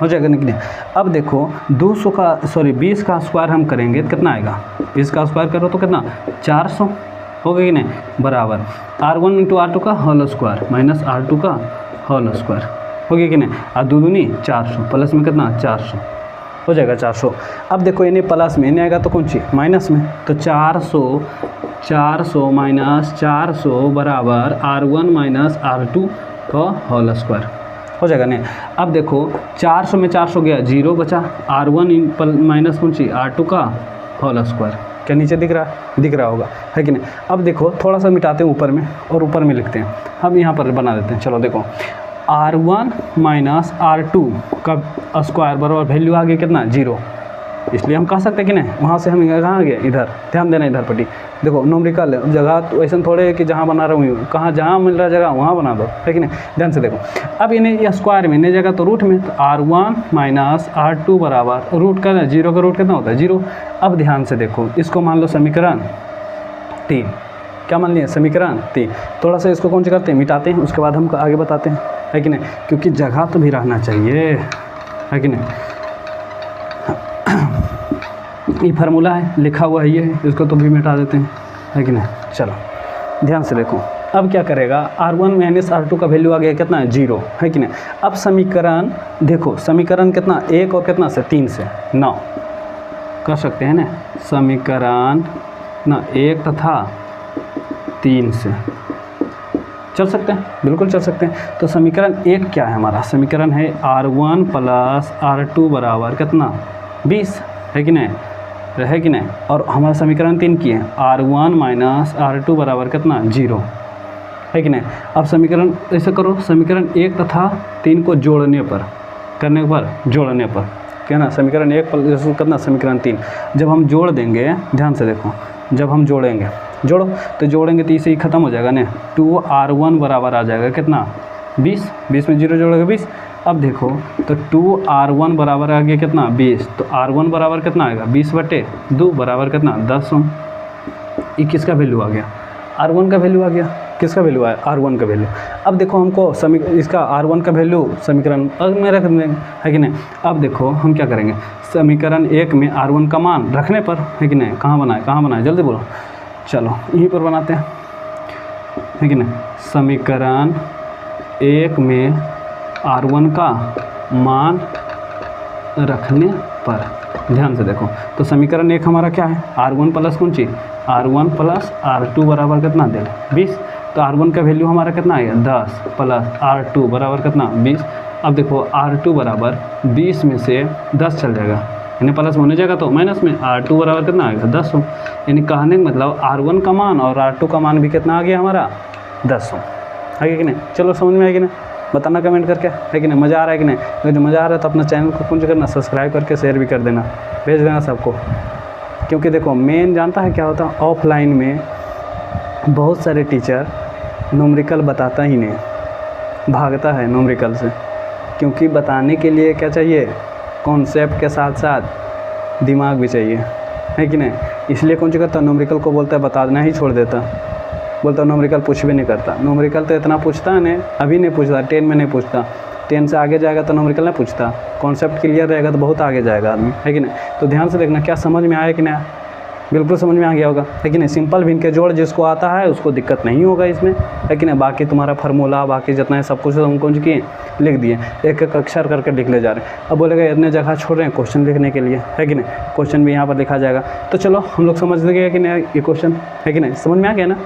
Speaker 1: हो जाएगा निकले। अब देखो 20 का स्क्वायर हम करेंगे तो कितना आएगा, 20 का स्क्वायर करो तो कितना 400 हो गया कि नहीं, बराबर R1 इंटू R2 का होल स्क्वायर माइनस R2 का होल स्क्वायर हो गया कि नहीं। और 2 दूनी 400 प्लस में कितना 400 हो जाएगा 400। अब देखो इन्हें प्लस में, इन्हें आएगा तो कौन सी माइनस में, तो 400 माइनस 400 बराबर R1 माइनस R2 का होल स्क्वायर हो जाएगा नहीं। अब देखो 400 में 400 गया 0 बचा, R1 माइनस कौन सी R2 का होल स्क्वायर, क्या नीचे दिख रहा होगा, है कि नहीं। अब देखो थोड़ा सा मिटाते हैं ऊपर में और ऊपर में लिखते हैं, हम यहाँ पर बना देते हैं, चलो देखो R1 माइनस R2 का स्क्वायर बराबर वैल्यू आ गया कितना 0, इसलिए हम कह सकते हैं कि नहीं, वहाँ से हम कहाँ गए इधर, ध्यान देना इधर पट्टी देखो न्यूमेरिकल जगह तो ऐसा थोड़े है कि जहाँ बना रहा हूँ कहाँ जहाँ मिल रहा जगह वहाँ बना दो, है कि नहीं, ध्यान से देखो। अब इन्हें यह स्क्वायर में इन्हें जगह तो रूट में, तो R1 माइनस R2 बराबर रूट का 0 का रूट कितना होता है 0। अब ध्यान से देखो इसको मान लो समीकरण 3, क्या मान लिया समीकरण 3, थोड़ा सा इसको कौन सा करते हैं मिटाते हैं, उसके बाद हम आगे बताते हैं, है कि नहीं, क्योंकि जगह तो भी रहना चाहिए, है कि नहीं। ये फार्मूला है लिखा हुआ है, ये इसको तो भी मिटा देते हैं, है कि नहीं। चलो ध्यान से देखो अब क्या करेगा, R1 माइनस R2 का वैल्यू आ गया कितना है 0, है कि नहीं। अब समीकरण देखो, समीकरण कितना 1 और कितना से 3 से 9 कर सकते हैं ना, समीकरण ना 1 तथा 3 से चल सकते हैं, बिल्कुल चल सकते हैं। तो समीकरण 1 क्या है हमारा, समीकरण है R1 प्लस R2 बराबर कितना 20, है कि नहीं, है कि नहीं। और हमारा समीकरण 3 की है R1 माइनस R2 बराबर कितना 0, है कि नहीं। अब समीकरण ऐसे करो, समीकरण 1 तथा 3 को जोड़ने पर जोड़ने पर क्या ना, समीकरण 1 पर कितना समीकरण 3 जब हम जोड़ देंगे, ध्यान से देखो जब हम जोड़ेंगे जोड़ेंगे तो इसे ही ख़त्म हो जाएगा ना, 2R1 बराबर आ जाएगा कितना 20 में 0 जोड़ेगा 20। अब देखो तो 2R1 बराबर आ गया कितना 20, तो R1 बराबर कितना आएगा 20/2 बराबर कितना 10 ओम। ये किसका वैल्यू आ गया, R1 का वैल्यू आ गया, किसका वैल्यू आया R1 का वैल्यू। अब देखो हमको इसका R1 का वैल्यू समीकरण में रख देंगे, है कि नहीं। अब देखो हम क्या करेंगे, समीकरण 1 में R1 का मान रखने पर, है कि नहीं, कहाँ बनाए जल्दी बोलो, चलो यहीं पर बनाते हैं, है कि नहीं। समीकरण 1 में R1 का मान रखने पर, ध्यान से देखो तो समीकरण 1 हमारा क्या है, R1 प्लस कौन चीज़ R1 प्लस R2 बराबर कितना दे 20, तो R1 का वैल्यू हमारा कितना आएगा 10 प्लस R2 बराबर कितना 20। अब देखो R2 बराबर 20 में से 10 चल जाएगा, यानी प्लस होने जाएगा तो माइनस में R2 बराबर कितना आएगा 10 हो, यानी कहने का मतलब R1 का मान और R2 का मान भी कितना आ गया हमारा 10 हो, है कि नहीं। चलो समझ में आएगी ना, बताना कमेंट करके, है कि नहीं, मज़ा आ रहा है कि नहीं। अगर जो मज़ा आ रहा है तो अपना चैनल को कुछ करना, सब्सक्राइब करके शेयर भी कर देना, भेज देना सबको, क्योंकि देखो मेन जानता है क्या होता है, ऑफलाइन में बहुत सारे टीचर न्यूमेरिकल बताता ही नहीं, भागता है न्यूमेरिकल से, क्योंकि बताने के लिए क्या चाहिए, कॉन्सेप्ट के साथ साथ दिमाग भी चाहिए, है कि नहीं। इसलिए कौन सी करता न्यूमेरिकल को बोलता है बताना ही छोड़ देता, बोलता न्यूमेरिकल पूछ भी नहीं करता। न्यूमेरिकल तो इतना पूछता है नहीं, अभी नहीं पूछता, 10 में नहीं पूछता, 10 से आगे जाएगा तो न्यूमेरिकल नहीं पूछता, कॉन्सेप्ट क्लियर रहेगा तो बहुत आगे जाएगा आदमी, है कि नहीं। तो ध्यान से देखना क्या समझ में आया कि नहीं, बिल्कुल समझ में आ गया होगा, है कि नहीं। सिंपल भिन्न के जोड़ जिसको आता है उसको दिक्कत नहीं होगा इसमें, है कि नहीं। बाकी तुम्हारा फार्मूला बाकी जितना है सब कुछ हम कौन किए लिख दिए, एक एक अक्षर करके लिख ले जा रहे हैं। अब बोलेगा इतने जगह छोड़ रहे हैं क्वेश्चन लिखने के लिए, है कि नहीं, क्वेश्चन भी यहाँ पर लिखा जाएगा। तो चलो हम लोग समझ गए कि नहीं ये क्वेश्चन, है कि नहीं, समझ में आ गया ना।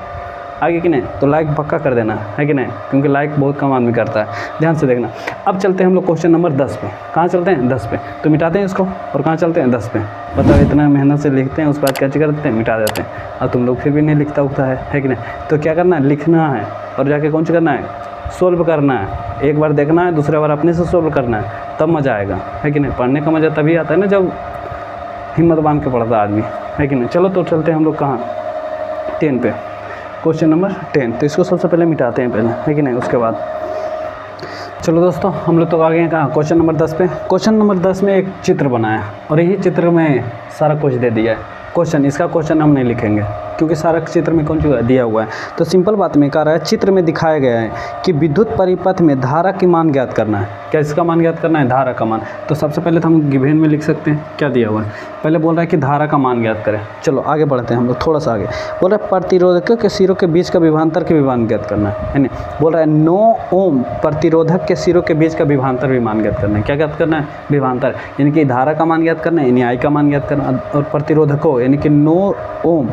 Speaker 1: आगे कि नहीं, तो लाइक पक्का कर देना है कि नहीं, क्योंकि लाइक बहुत कम आदमी करता है, ध्यान से देखना। अब चलते हैं हम लोग क्वेश्चन नंबर 10 पे। कहाँ चलते हैं? 10 पे। तो मिटाते हैं इसको और कहाँ चलते हैं? 10 पे। बताओ, इतना मेहनत से लिखते हैं, उसके बाद क्या कर देते हैं? मिटा देते हैं। अब तुम लोग फिर भी नहीं लिखता उगता है कि नहीं, तो क्या करना है? लिखना है और जाके कौन सी करना है? सोल्व करना है। एक बार देखना है, दूसरे बार अपने से सोल्व करना है, तब मज़ा आएगा, है कि नहीं। पढ़ने का मज़ा तभी आता है ना जब हिम्मत बांध के पढ़ता आदमी, है कि नहीं। चलो तो चलते हैं हम लोग कहाँ? 10 पे, क्वेश्चन नंबर 10। तो इसको सबसे पहले मिटाते हैं पहले, है कि नहीं, उसके बाद चलो दोस्तों हम लोग तो आ गए हैं कहाँ? क्वेश्चन नंबर 10 पे। क्वेश्चन नंबर 10 में एक चित्र बनाया और यही चित्र में सारा कुछ दे दिया है। क्वेश्चन, इसका क्वेश्चन हम नहीं लिखेंगे क्योंकि सारा चित्र में कौन सा दिया हुआ है। तो सिंपल बात में कह रहा है, चित्र में दिखाया गया है कि विद्युत परिपथ में धारा की मान ज्ञात करना है। क्या इसका मान ज्ञात करना है? धारा का मान। तो सबसे पहले तो हम गिवेन में लिख सकते हैं, क्या दिया हुआ है। पहले बोल रहा है कि धारा का मान ज्ञात करें। चलो आगे बढ़ते हैं हम लोग थोड़ा सा आगे। बोल रहा है प्रतिरोधकों के सिरों के बीच का विभवांतर के विमान ज्ञात करना है नहीं, बोल रहा है 9 ओम प्रतिरोधक के सिरों के बीच का विभवांतर विमान ज्ञात करना है। क्या ज्ञात करना है? विभवांतर, यानी कि धारा का मान ज्ञात करना है, यानी आई का मान ज्ञात करना, और प्रतिरोधकों यानी कि 9 ओम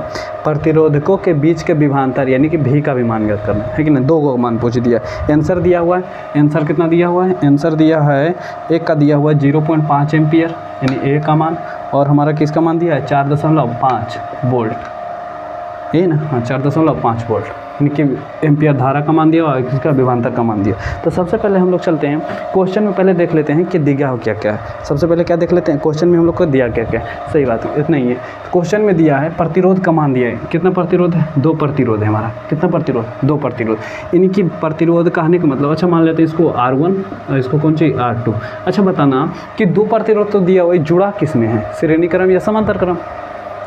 Speaker 1: प्रतिरोधकों के बीच के विभवांतर यानी कि भी का भी मान ज्ञात करना है कि नहीं। 2 को मान पूछ दिया। आंसर दिया हुआ है, आंसर कितना दिया हुआ है? आंसर दिया है एक का दिया हुआ है 0.5 एम्पियर यानी ए का मान, और हमारा किसका मान दिया है? 4.5 वोल्ट, ये ना, हाँ 4.5 वोल्ट यानी कि एम्पियर धारा का मान दिया और किसका? विभवांतर का मान दिया। तो सबसे पहले हम लोग चलते हैं क्वेश्चन में, पहले देख लेते हैं कि दिया हो क्या क्या है। सबसे पहले क्या देख लेते हैं? क्वेश्चन में हम लोग को दिया क्या क्या है। सही बात है, इतना ही है। क्वेश्चन में दिया है प्रतिरोध का मान दिया है। कितना प्रतिरोध है? 2 प्रतिरोध है हमारा। कितना प्रतिरोध? 2 प्रतिरोध, यानी कि प्रतिरोध कहने का मतलब, अच्छा मान लेते हैं इसको R1 और इसको कौन सी R2। अच्छा बताना कि 2 प्रतिरोध तो दिया हुआ है, जुड़ा किस में है? श्रेणी क्रम या समांतर क्रम?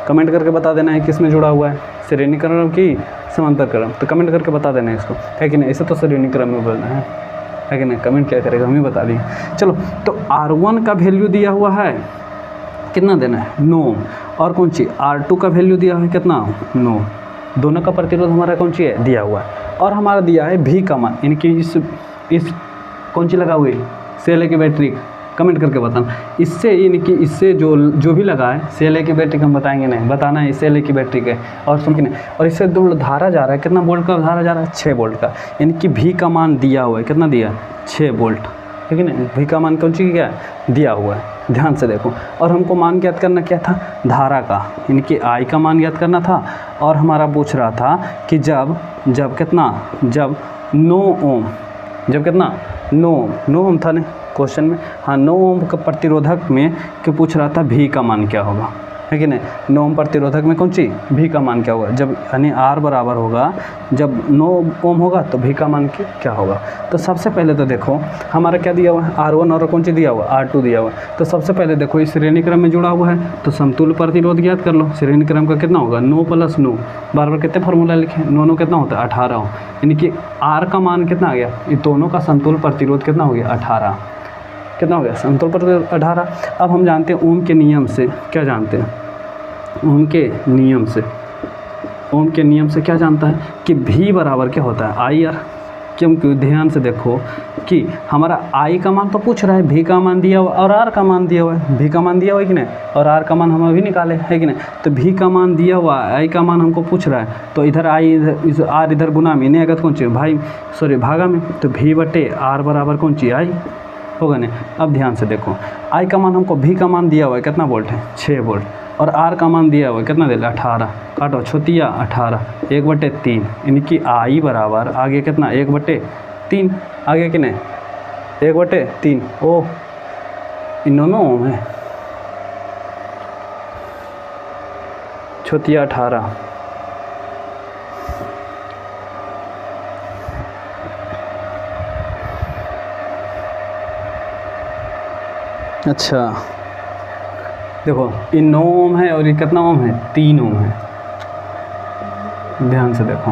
Speaker 1: कमेंट करके बता देना है किस में जुड़ा हुआ है, श्रेणी क्रम की समांतर क्रम। तो कमेंट करके बता देना है इसको, है कि नहीं। इसे तो श्रेणी क्रम में बोलना है कि नहीं। कमेंट क्या करेगा, हम ही बता दिए। चलो तो R1 का वैल्यू दिया हुआ है, कितना देना है? 9। और कौन सी? R2 का वैल्यू दिया है कितना? 9। दोनों का प्रतिरोध हमारा कौन सी है? दिया हुआ है। और हमारा दिया है भी का मान, यानी कि इस कौन सी लगा हुई? सेल की बैटरी। कमेंट करके बताना इससे, यानी कि इससे जो भी लगा है सेल की बैटरी, हम बताएंगे नहीं, बताना है सेल की बैटरी के। और सुन के नहीं, और इससे दो धारा जा रहा है, कितना वोल्ट का धारा जा रहा है? 6 वोल्ट का, यानी कि भी का मान दिया हुआ है, कितना दिया? 6 वोल्ट, ठीक है ना। भी का मान कौन सी क्या दिया हुआ है, ध्यान से देखो। और हमको मान ज्ञात करना क्या था? धारा का, यानी कि आई का मान ज्ञात करना था। और हमारा पूछ रहा था कि जब कितना? जब 9 ओम, जब कितना? 9 ओम था ना क्वेश्चन में, हाँ 9 ओम का प्रतिरोधक में कि पूछ रहा था भी का मान क्या होगा, है कि नहीं। 9 ओम प्रतिरोधक में कौन सी? भी का मान क्या होगा? जब यानी R बराबर होगा, जब 9 ओम होगा तो भी का मान क्या होगा। तो सबसे पहले तो देखो हमारा क्या दिया हुआ है? R1 और कौन सी दिया हुआ? R2 दिया हुआ है। तो सबसे पहले देखो इस श्रेणी क्रम में जुड़ा हुआ है, तो समतुल्य प्रतिरोध ज्ञात कर लो। श्रेणी क्रम का कितना होगा? 9 + 9, बार कितने फार्मूला लिखे? 9 कितना होता है? 18 हो, यानी कि R का मान कितना आ गया? ये दोनों का समतुल्य प्रतिरोध कितना हो गया? 18। कितना हो गया? समतुल्य प्रतिरोध 18। अब हम जानते हैं ओम के नियम से, क्या जानते हैं? ओम के नियम से क्या जानता है कि भी बराबर क्या होता है? I R. क्योंकि ध्यान से देखो कि हमारा आई का मान तो पूछ रहा है, भी का मान दिया हुआ और आर का मान दिया हुआ है। भी का मान दिया हुआ है कि नहीं, और आर का मान हम अभी निकाले, है कि नहीं। तो भी का मान दिया हुआ, आई का मान हमको पूछ रहा है, तो इधर आई इधर आर इधर गुना में, नहीं अगर कौन सी भाई सॉरी भागा में, तो भी बटे आर बराबर कौन सी? आई होगा नहीं। अब ध्यान से देखो, आई का मान हमको, भी का मान दिया हुआ है कितना वोल्ट है? 6 वोल्ट, और आर का मान दिया हुआ है कितना? दे 18। काटो छोतिया 18, 1/3, यानी कि आई बराबर आगे कितना? 1/3 आगे कि नहीं? 1/3। ओ इन दोनों ओम है, छोतिया 18। अच्छा देखो ये 9 ओम है और ये कितना ओम है? 3 ओम है। ध्यान से देखो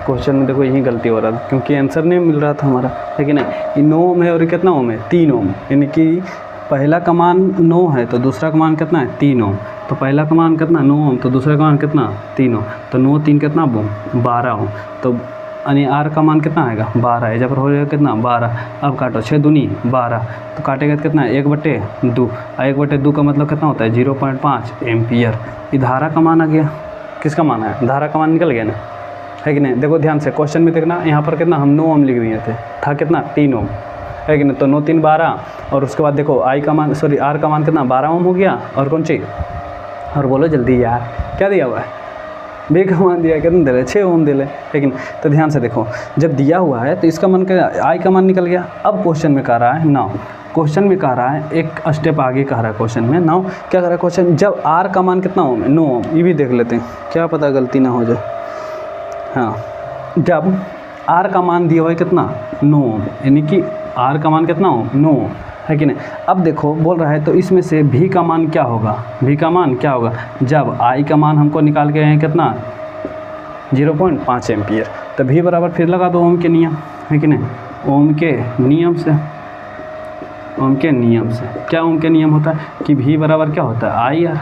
Speaker 1: क्वेश्चन में, देखो यही गलती हो रहा था क्योंकि आंसर नहीं मिल रहा था हमारा, है कि नहीं। ये 9 ओम है और ये कितना ओम है? 3 ओम, यानी कि पहला का मान 9 है तो दूसरा का मान कितना है? 3 ओम। तो पहला का मान कितना? 9 ओम, तो दूसरा का मान कितना? 3 ओम। तो 9 3 कितना? 12 ओम। तो यानी आर का मान कितना आएगा? 12 है, जब हो जाएगा कितना? 12। अब काटो 6 दूनी 12, तो काटेगा तो कितना है? 1/2। 1/2 का मतलब कितना होता है? 0.5 एम्पियर। ये धारा का मान आ गया, किसका मान है? धारा का मान निकल गया ना, है कि नहीं। देखो ध्यान से क्वेश्चन में देखना, यहाँ पर कितना हम 9 ओम लिख दिए थे, था कितना 3 ओम, है कि नहीं। तो 9 3 12, और उसके बाद देखो आर का मान कितना 12 ओम हो गया, और कौन सी, और बोलो जल्दी यार क्या दिया हुआ है, बी का मान दिया, कितना दे रहे 6 ओम दे ले, लेकिन तो ध्यान से देखो जब दिया हुआ है तो इसका मान क्या, आई का मान निकल गया। अब क्वेश्चन में कह रहा है नाउ, क्वेश्चन में कह रहा है एक स्टेप आगे कह रहा है क्वेश्चन में, नाउ क्या कह रहा है क्वेश्चन, जब आर का मान कितना ओम है 9 ओम, ये भी देख लेते हैं क्या पता गलती ना हो जाए। हाँ, जब आर का मान दिया हुआ है कितना 9 ओम, यानी कि आर का मान कितना ओम 9 ओम, है कि नहीं। अब देखो बोल रहा है तो इसमें से भी का मान क्या होगा, भी का मान क्या होगा, जब आई का मान हमको निकाल के हैं कितना 0.5 एम्पियर, तो भी बराबर फिर लगा दो ओम के नियम, है कि नहीं, ओम के नियम से, ओम के नियम से क्या ओम के नियम होता है कि भी बराबर क्या होता है आई आर,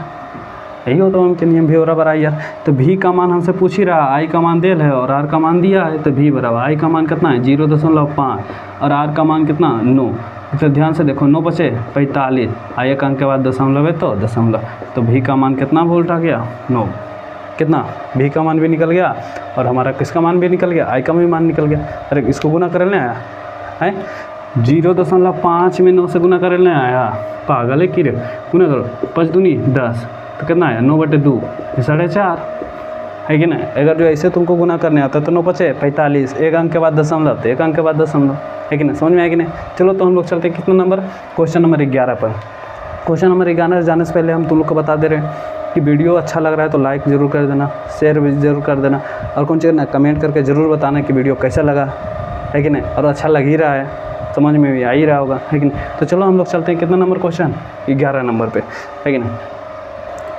Speaker 1: यही होता है ओम के नियम, भी बराबर आई आर। तो भी का मान हमसे पूछ ही रहा, आई का मान दिया है और आर का मान दिया है, तो भी बराबर आई का मान कितना है 0.5 और आर का मान कितना 9। तो ध्यान से देखो 9 बचे 45, आई एक अंक के बाद दशमलव है तो दशमलव, तो भी का मान कितना वोल्ट आ गया 9, कितना भी का मान भी निकल गया और हमारा किसका मान भी निकल गया, आई का भी मान निकल गया। अरे इसको गुना कर लेना है 0.5 में 9 से गुना कर लेना आया, पागल है कि रे, गुना करो 5 दूनी 10, तो कितना आया 9/2 4.5, है कि नहीं। अगर जो ऐसे तुमको गुना करने आता है तो 9 बचे 45, एक अंक के बाद दशमलव, तो एक अंक के बाद दशमलव, है कि नहीं, समझ में आया कि नहीं। चलो तो हम लोग चलते हैं कितना नंबर, क्वेश्चन नंबर 11 पर। क्वेश्चन नंबर 11 जाने से पहले हम तुम लोग को बता दे रहे हैं कि वीडियो अच्छा लग रहा है तो लाइक ज़रूर कर देना, शेयर भी ज़रूर कर देना, और कौन चीज़ ना कमेंट करके ज़रूर बताना कि वीडियो कैसा लगा, है कि नहीं, और अच्छा लग ही रहा है, समझ में भी आ ही रहा होगा, है कि नहीं। तो चलो हम लोग चलते हैं कितना नंबर क्वेश्चन 11 नंबर पे, है कि नहीं।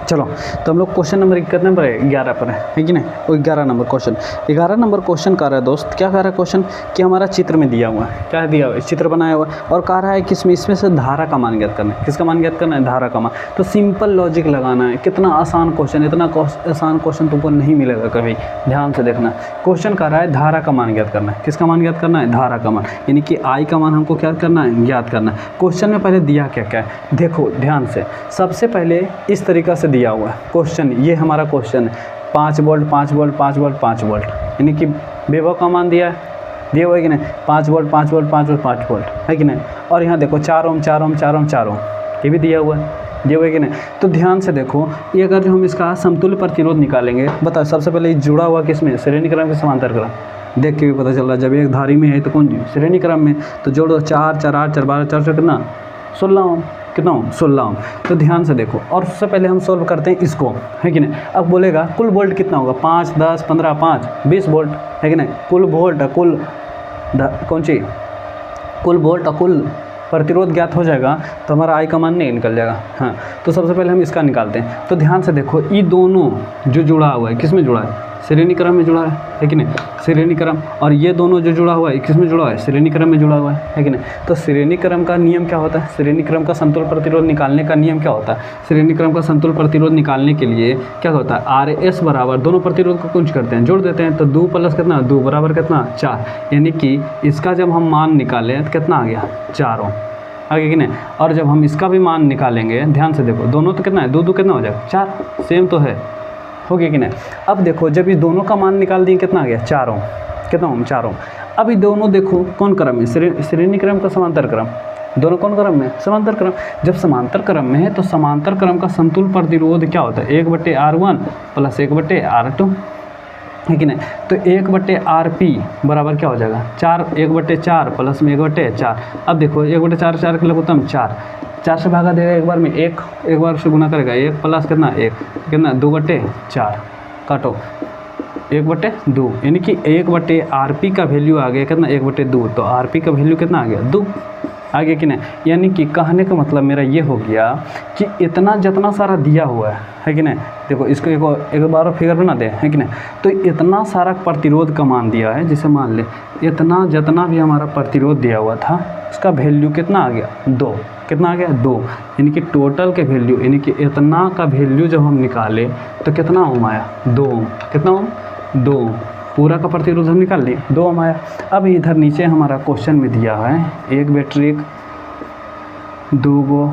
Speaker 1: चलो तो हम लोग क्वेश्चन नंबर कितने पर है 11 पर है कि नहीं, वो 11 नंबर क्वेश्चन, 11 नंबर क्वेश्चन कर रहा है दोस्त, क्या कह रहा है क्वेश्चन कि हमारा चित्र में दिया हुआ है, क्या दिया हुआ है, चित्र बनाया हुआ है, और कह रहा है कि इसमें से धारा का मान ज्ञात करना है, किसका मान ज्ञात करना है, धारा का मान। तो सिंपल लॉजिक लगाना है, कितना आसान क्वेश्चन, इतना आसान क्वेश्चन तुमको नहीं मिलेगा कभी, ध्यान से देखना। क्वेश्चन कह रहा है धारा का मान ज्ञात करना है, किसका मान ज्ञात करना है, धारा का मान, यानी कि आई का मान हमको क्या करना है, ज्ञात करना है। क्वेश्चन में पहले दिया क्या क्या है, देखो ध्यान से, सबसे पहले इस तरीक़ा से दिया हुआ है क्वेश्चन, ये हमारा क्वेश्चन है 5 वोल्ट 5 वोल्ट 5 वोल्ट 5 वोल्ट, यानी कि विभव का मान दिया हुआ है कि नहीं, 5 वोल्ट 5 वोल्ट 5 वोल्ट 5 वोल्ट, है कि नहीं। और यहाँ देखो 4 ओम 4 ओम 4 ओम 4 ओम, ये भी दिया हुआ है, ये हुआ है कि नहीं। तो ध्यान से देखो, ये अगर जो हम इसका समतुल्य प्रतिरोध निकालेंगे, बताओ सबसे पहले ये जुड़ा हुआ किसमें, श्रेणी क्रम के समांतर क्रम, देख के भी पता चल रहा है, जब एक धारी में है तो कौन श्रेणी क्रम में, तो जोड़ो 4 4 8 4 12 4 कितना 16 ओम, कितना ओम 16 ओम। तो ध्यान से देखो, और सबसे पहले हम सोल्व करते हैं इसको, है कि नहीं। अब बोलेगा कुल वोल्ट कितना होगा, 5 10 15 5 20 वोल्ट, है कि नहीं। कुल वोल्ट कुल कौन सी कुल वोल्ट और कुल प्रतिरोध ज्ञात हो जाएगा तो हमारा आई का मान नहीं निकल जाएगा। हाँ, तो सबसे पहले हम इसका निकालते हैं। तो ध्यान से देखो, ये दोनों जो जुड़ा हुआ है किस में जुड़ा है, श्रेणी क्रम में जुड़ा है कि नहीं, श्रेणी क्रम। और ये दोनों जो जुड़ा हुआ है किस में जुड़ा है, श्रेणी क्रम में जुड़ा हुआ है कि नहीं। तो श्रेणी क्रम का नियम क्या होता है, श्रेणी क्रम का समतुल्य प्रतिरोध निकालने का नियम क्या होता है, श्रेणी क्रम का समतुल्य प्रतिरोध निकालने के लिए क्या होता है, आर एस बराबर दोनों प्रतिरोध को कुंज करते हैं, जोड़ देते हैं, तो 2 प्लस कितना 2 बराबर कितना 4, यानी कि इसका जब हम मान निकालें तो कितना आ गया 4 ओम, आगे कि नहीं। और जब हम इसका भी मान निकालेंगे, ध्यान से देखो, दोनों तो कितना है 2 2 कितना हो जाएगा 4, सेम तो है, हो गया कि नहीं। अब देखो, जब ये दोनों का मान निकाल दिए कितना आ गया 4 ओम, कितना ओम 4 ओम। अब ये दोनों देखो कौन क्रम है, श्रेणी क्रम का समांतर क्रम, दोनों कौन क्रम में, समांतर क्रम। जब समांतर क्रम में है तो समांतर क्रम का समतुल्य प्रतिरोध क्या होता है, 1/R1 प्लस 1/R2, है कि नहीं। तो 1/RP बराबर क्या हो जाएगा 4, 1/4 प्लस में 1/4। अब देखो 1/4 4 के लघुत्तम 4 से भागा देगा एक बार में, एक बार से गुना करेगा, 1 प्लस कितना 1 कितना 2/4, काटो 1/2, यानी कि 1/RP का वैल्यू आ गया कितना 1/2, तो RP का वैल्यू कितना आ गया 2, आगे कि नहीं। यानी कि कहने का मतलब मेरा ये हो गया कि इतना जितना सारा दिया हुआ है कि नहीं। देखो इसको एक बार फिगर बना दे, है कि नहीं। तो इतना सारा प्रतिरोध का मान दिया है, जैसे मान ले इतना जितना भी हमारा प्रतिरोध दिया हुआ था उसका वैल्यू कितना आ गया 2, कितना आ गया 2, यानी कि टोटल के वैल्यू, यानी कि इतना का वैल्यू जब हम निकाले तो कितना ओम आया 2 ओम, कितना ओम 2 ओम, पूरा का प्रतिरोध हम निकाल लिए 2 ओम आया। अब इधर नीचे हमारा क्वेश्चन में दिया है एक बैटरी, 2 गो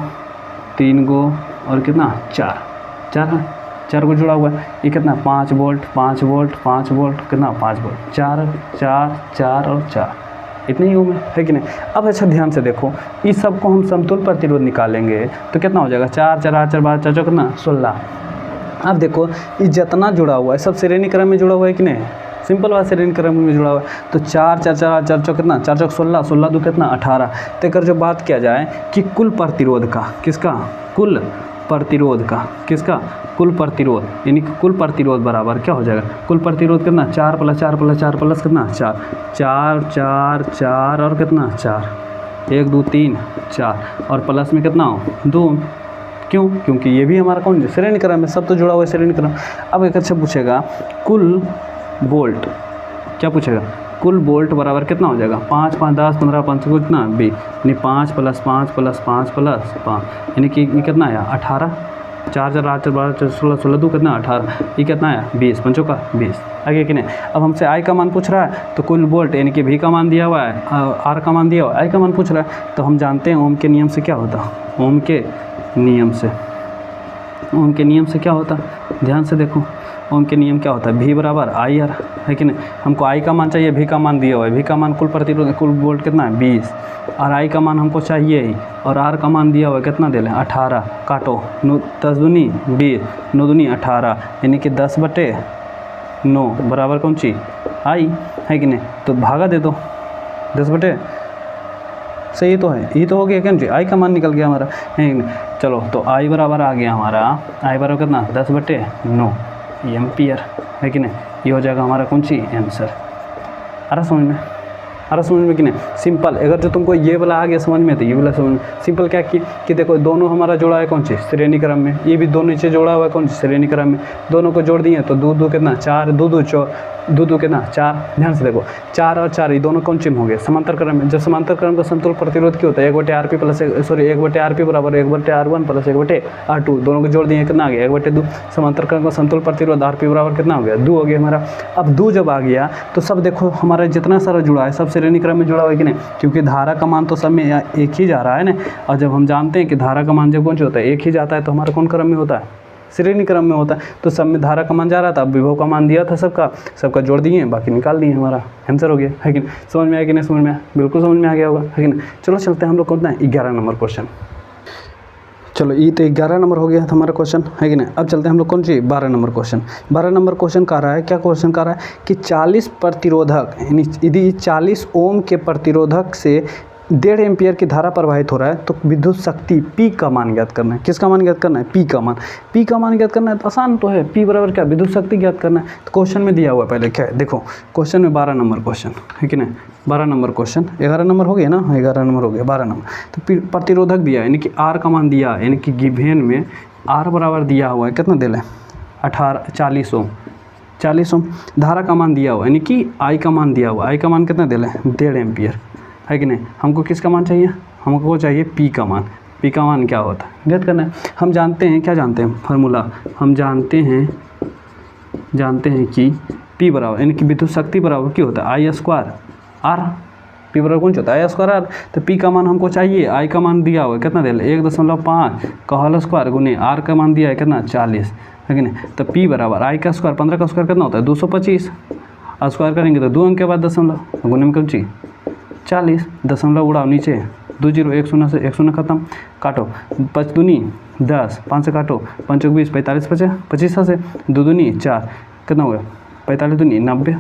Speaker 1: 3 गो और कितना 4 4 को जुड़ा हुआ है, ये कितना 5 वोल्ट 5 वोल्ट 5 वोल्ट, कितना 5 वोल्ट, 4 4 4 और 4, इतने ही ओम है कि नहीं। अब अच्छा ध्यान से देखो, इस सब को हम समतुल्य प्रतिरोध निकालेंगे तो कितना हो जाएगा, 4 4 8 4 12 4 कितना 16। अब देखो ये जितना जुड़ा हुआ है सब श्रेणी क्रम में जुड़ा हुआ है कि नहीं, सिंपल बात श्रेणी क्रम में जुड़ा हुआ है। तो 4 4 4 4 4 कितना 4 4 16, 16 2 कितना 18। तो एक जो बात किया जाए कि कुल प्रतिरोध का, किसका, कुल प्रतिरोध का, किसका, कुल प्रतिरोध, यानी कि कुल प्रतिरोध बराबर क्या हो जाएगा, कुल प्रतिरोध कितना 4 + 4 + 4 प्लस कितना 4 4 4 4 और कितना 4, 1 2 3 4 और प्लस में कितना हो 2। क्यों, क्योंकि ये भी हमारा कौन श्रेणी क्रम में, सब तो जुड़ा हुआ है श्रेणी क्रम। अब एक अच्छा पूछेगा कुल वोल्ट, क्या पूछेगा, कुल वोल्ट बराबर कितना हो जाएगा, 5 5 10 15 5 कितना 20, यानी 5 + 5 + 5 + 5, यानी कि ये कितना आया 18। 4 4 8 12 16 16 2 कितना 18, ये कितना आया 20 5 का 20। आगे कि नहीं। अब हमसे आई का मान पूछ रहा है, तो कुल वोल्ट यानी कि वी का मान दिया हुआ है, आर का मान दिया हुआ है, आई का मान पूछ रहा है, तो हम जानते हैं ओम के नियम से क्या होता, ओम के नियम से, ओम के नियम से क्या होता, ध्यान से देखो ओम के नियम क्या होता है, V बराबर आई आर, है कि नहीं। हमको आई का मान चाहिए, V का मान दिया हुआ है, V का मान कुल प्रतिरोध कुल वोल्ट कितना है 20, और आई का मान हमको चाहिए ही, और आर का मान दिया हुआ है कितना दे लें 18। काटो 10 दूनी 20 9 दूनी 18, यानी कि 10/9 बराबर कौन सी आई, है कि नहीं। तो भागा दे दो 10/, सही तो है, ये तो हो गया क्या जी, आई का मान निकल गया हमारा, है नहीं। चलो तो आई बराबर आ गया हमारा, आई बराबर कितना 10/9 एम्पियर, है कि नहीं। ये हो जाएगा हमारा कौन सी आंसर। आ रहा समझ में, आ रहा समझ में कि नहीं। सिंपल, अगर जो तुमको ये वाला आ गया समझ में तो ये वाला समझ में। सिंपल क्या कि देखो दोनों हमारा जोड़ा है कौन सी श्रेणी क्रम में, ये भी दोनों नीचे जोड़ा हुआ है कौन सी श्रेणी क्रम में, दोनों को जोड़ दिए तो 2 2 कितना 4 2 2 2 2 कितना 4। ध्यान से देखो 4 और 4 ये दोनों कौन सी हो गए समांतर क्रम में। जब समांतर क्रम का समतुल्य प्रतिरोध क्या होता है 1/RP प्लस 1/RP बराबर 1/R1 प्लस 1/R2, दोनों को जोड़ दिए कितना आ गया 1/2। समांतर क्रम का समतुल्य प्रतिरोध RP बराबर कितना हो गया 2 हो गया हमारा। अब 2 जब आ गया तो सब देखो हमारा जितना सारा जुड़ा है सब श्रेणी क्रम में जुड़ा हुआ है कि नहीं, क्योंकि धारा का मान तो सब में एक ही जा रहा है ना। और जब हम जानते हैं कि धारा का मान जब कौन सा होता है एक ही जाता है तो हमारा कौन क्रम में होता है श्रेणी क्रम में होता है। तो सब में धारा का मान जा रहा था, अब विभव का मान दिया था सबका जोड़ दिए, बाकी निकाल दिए, हमारा आंसर हो गया, है कि नहीं। समझ में आया कि नहीं, समझ में आया, बिल्कुल समझ में आ गया होगा, है कि नहीं। चलो चलते हैं हम लोग कौन है 11 नंबर क्वेश्चन। चलो ये तो 11 नंबर हो गया था हमारा क्वेश्चन, है कि नहीं। अब चलते हैं हम लोग कौन सी 12 नंबर क्वेश्चन। 12 नंबर क्वेश्चन कह रहा है, क्या क्वेश्चन कह रहा है कि 40 प्रतिरोधक यानी यदि 40 ओम के प्रतिरोधक से 1.5 एम्पियर की धारा प्रवाहित हो रहा है तो विद्युत शक्ति P का मान ज्ञात करना है। किसका मान ज्ञात करना है, P का मान। P का मान ज्ञात करना है तो आसान तो है, P बराबर क्या विद्युत शक्ति ज्ञात करना है। तो क्वेश्चन में दिया हुआ है पहले क्या है देखो, क्वेश्चन में 12 नंबर क्वेश्चन है कि नहीं, 12 नंबर क्वेश्चन, 11 नंबर हो गया ना, 11 नंबर हो गया, 12 नंबर। तो प्रतिरोधक दिया यानी कि R का मान दिया, यानी कि गिवेन में R बराबर दिया हुआ है कितना दे लें 40 ओम, 40 ओम। धारा का मान दिया हुआ यानी कि I का मान दिया हुआ, I का मान कितना दे लें 1.5 एम्पियर, है कि नहीं। हमको किसका मान चाहिए, हमको चाहिए P का मान। P का मान क्या होता है ज्ञात करना है। हम जानते हैं, क्या जानते हैं फार्मूला, हम जानते हैं कि P बराबर यानी कि विद्युत शक्ति बराबर क्या होता है I स्क्वायर R। P बराबर कौन सा होता है I स्क्वायर R। तो P का मान हमको चाहिए, I का मान दिया हुआ है कितना दे लें 1.5 का होल स्क्वायर गुने R का मान दिया है कितना 40, है कि नहीं। तो P बराबर I का स्क्वायर 15 का स्क्वायर कितना होता है 225, स्क्वायर करेंगे तो 2 अंक के बाद दशमलव गुने में कौन सी 40, दशमलव उड़ाओ नीचे 2 0 1 0 से 1 0 खत्म, काटो 5 दूनी 10, 5 से काटो 5 20 45 25 से 2 दूनी 4 कितना हुआ 45 दूनी 90।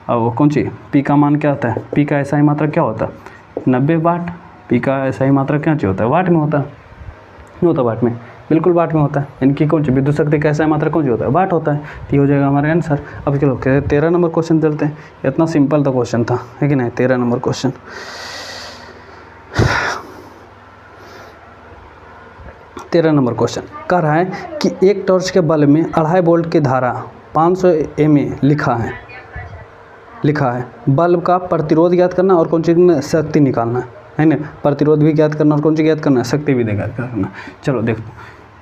Speaker 1: अब वो कौन सी P का मान क्या होता है, P का ऐसा ही मात्रा क्या होता है 90 वाट। P का ऐसा ही मात्रा क्या चाहिए होता है वाट में होता है, नहीं होता वाट में, बिल्कुल वाट में होता है। इनकी कौन सी विद्युत शक्ति का ऐसा मात्रा कौन सी होता है वाट होता है। तो ये हो जाएगा हमारा आंसर। अब चलो 13 नंबर क्वेश्चन चलते हैं। इतना सिंपल तो क्वेश्चन था, है कि नहीं। 13 नंबर क्वेश्चन, 13 नंबर क्वेश्चन कह रहा है कि एक टॉर्च के बल्ब में 2.5 वोल्ट की धारा 500 mA लिखा है। बल्ब का प्रतिरोध ज्ञात करना और कौन सी शक्ति निकालना है ना। प्रतिरोध भी ज्ञात करना और कौन सी ज्ञात करना है शक्ति भी ज्ञात करना। चलो देखो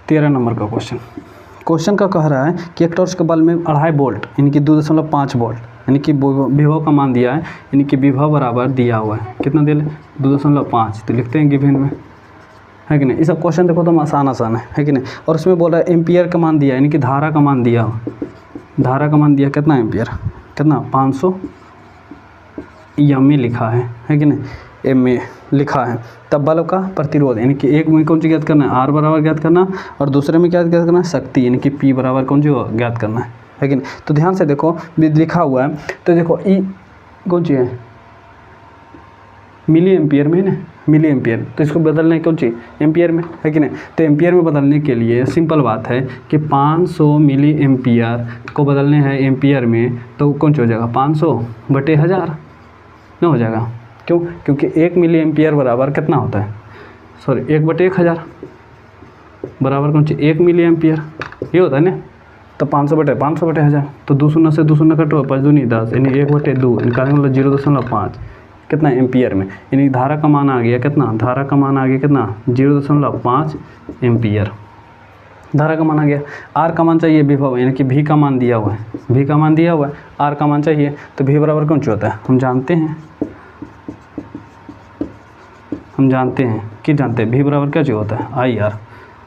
Speaker 1: 13 नंबर का क्वेश्चन का कह रहा है कि एक टॉर्च के बल्ब में 2.5 वोल्ट यानी कि 2.5 वोल्ट यानी कि विभव का मान दिया है, यानी कि विभव बराबर दिया हुआ है कितना दे लें 2.5। तो लिखते हैं गिवन में, है कि नहीं। ये सब क्वेश्चन देखो तो आसान है कि नहीं। और उसमें बोला एम्पियर का मान दिया, यानी कि धारा का मान दिया, धारा का मान दिया कितना एम्पियर, कितना 500 एम में लिखा है कि नहीं, एम में लिखा है। तब बल्ब का प्रतिरोध, यानी कि एक में कौन सी ज्ञात करना है, आर बराबर ज्ञात करना, और दूसरे में क्या ज्ञात करना है, शक्ति, यानी कि पी बराबर कौन सी ज्ञात करना है कि नहीं। तो ध्यान से देखो लिखा हुआ है, तो देखो ई कौन सी है, मिली एम्पियर में है ना, मिली एम्पियर, तो इसको बदलना है कौन सी, एम्पियर में, है कि नहीं। तो एम्पियर में बदलने के लिए सिंपल बात है कि 500 मिली एम्पियर को बदलने हैं एम्पियर में, तो कौन सा हो जाएगा, 500/1000 ना हो जाएगा। क्यों, क्योंकि 1 मिली एम्पियर बराबर कितना होता है, सॉरी 1/1000 बराबर कौन सी, 1 मिली एम्पियर ये होता है ना। तो 500/1000, तो 2 शून्य से 2 शून्य कटो, 5 दूनी 10, यानी 1/2 निकालेंगे मतलब 0.5 कितना एम्पियर में, यानी धारा का मान आ गया कितना, धारा का मान आ गया कितना 0.5 एम्पियर, धारा का मान आ गया। आर का मान चाहिए विभव, यानी कि भी का मान दिया हुआ है, भी का मान दिया हुआ है, आर का मान चाहिए, तो भी बराबर कौन सा होता है, हम जानते हैं कि जानते हैं भी बराबर क्या चाहिए होता है, आई आर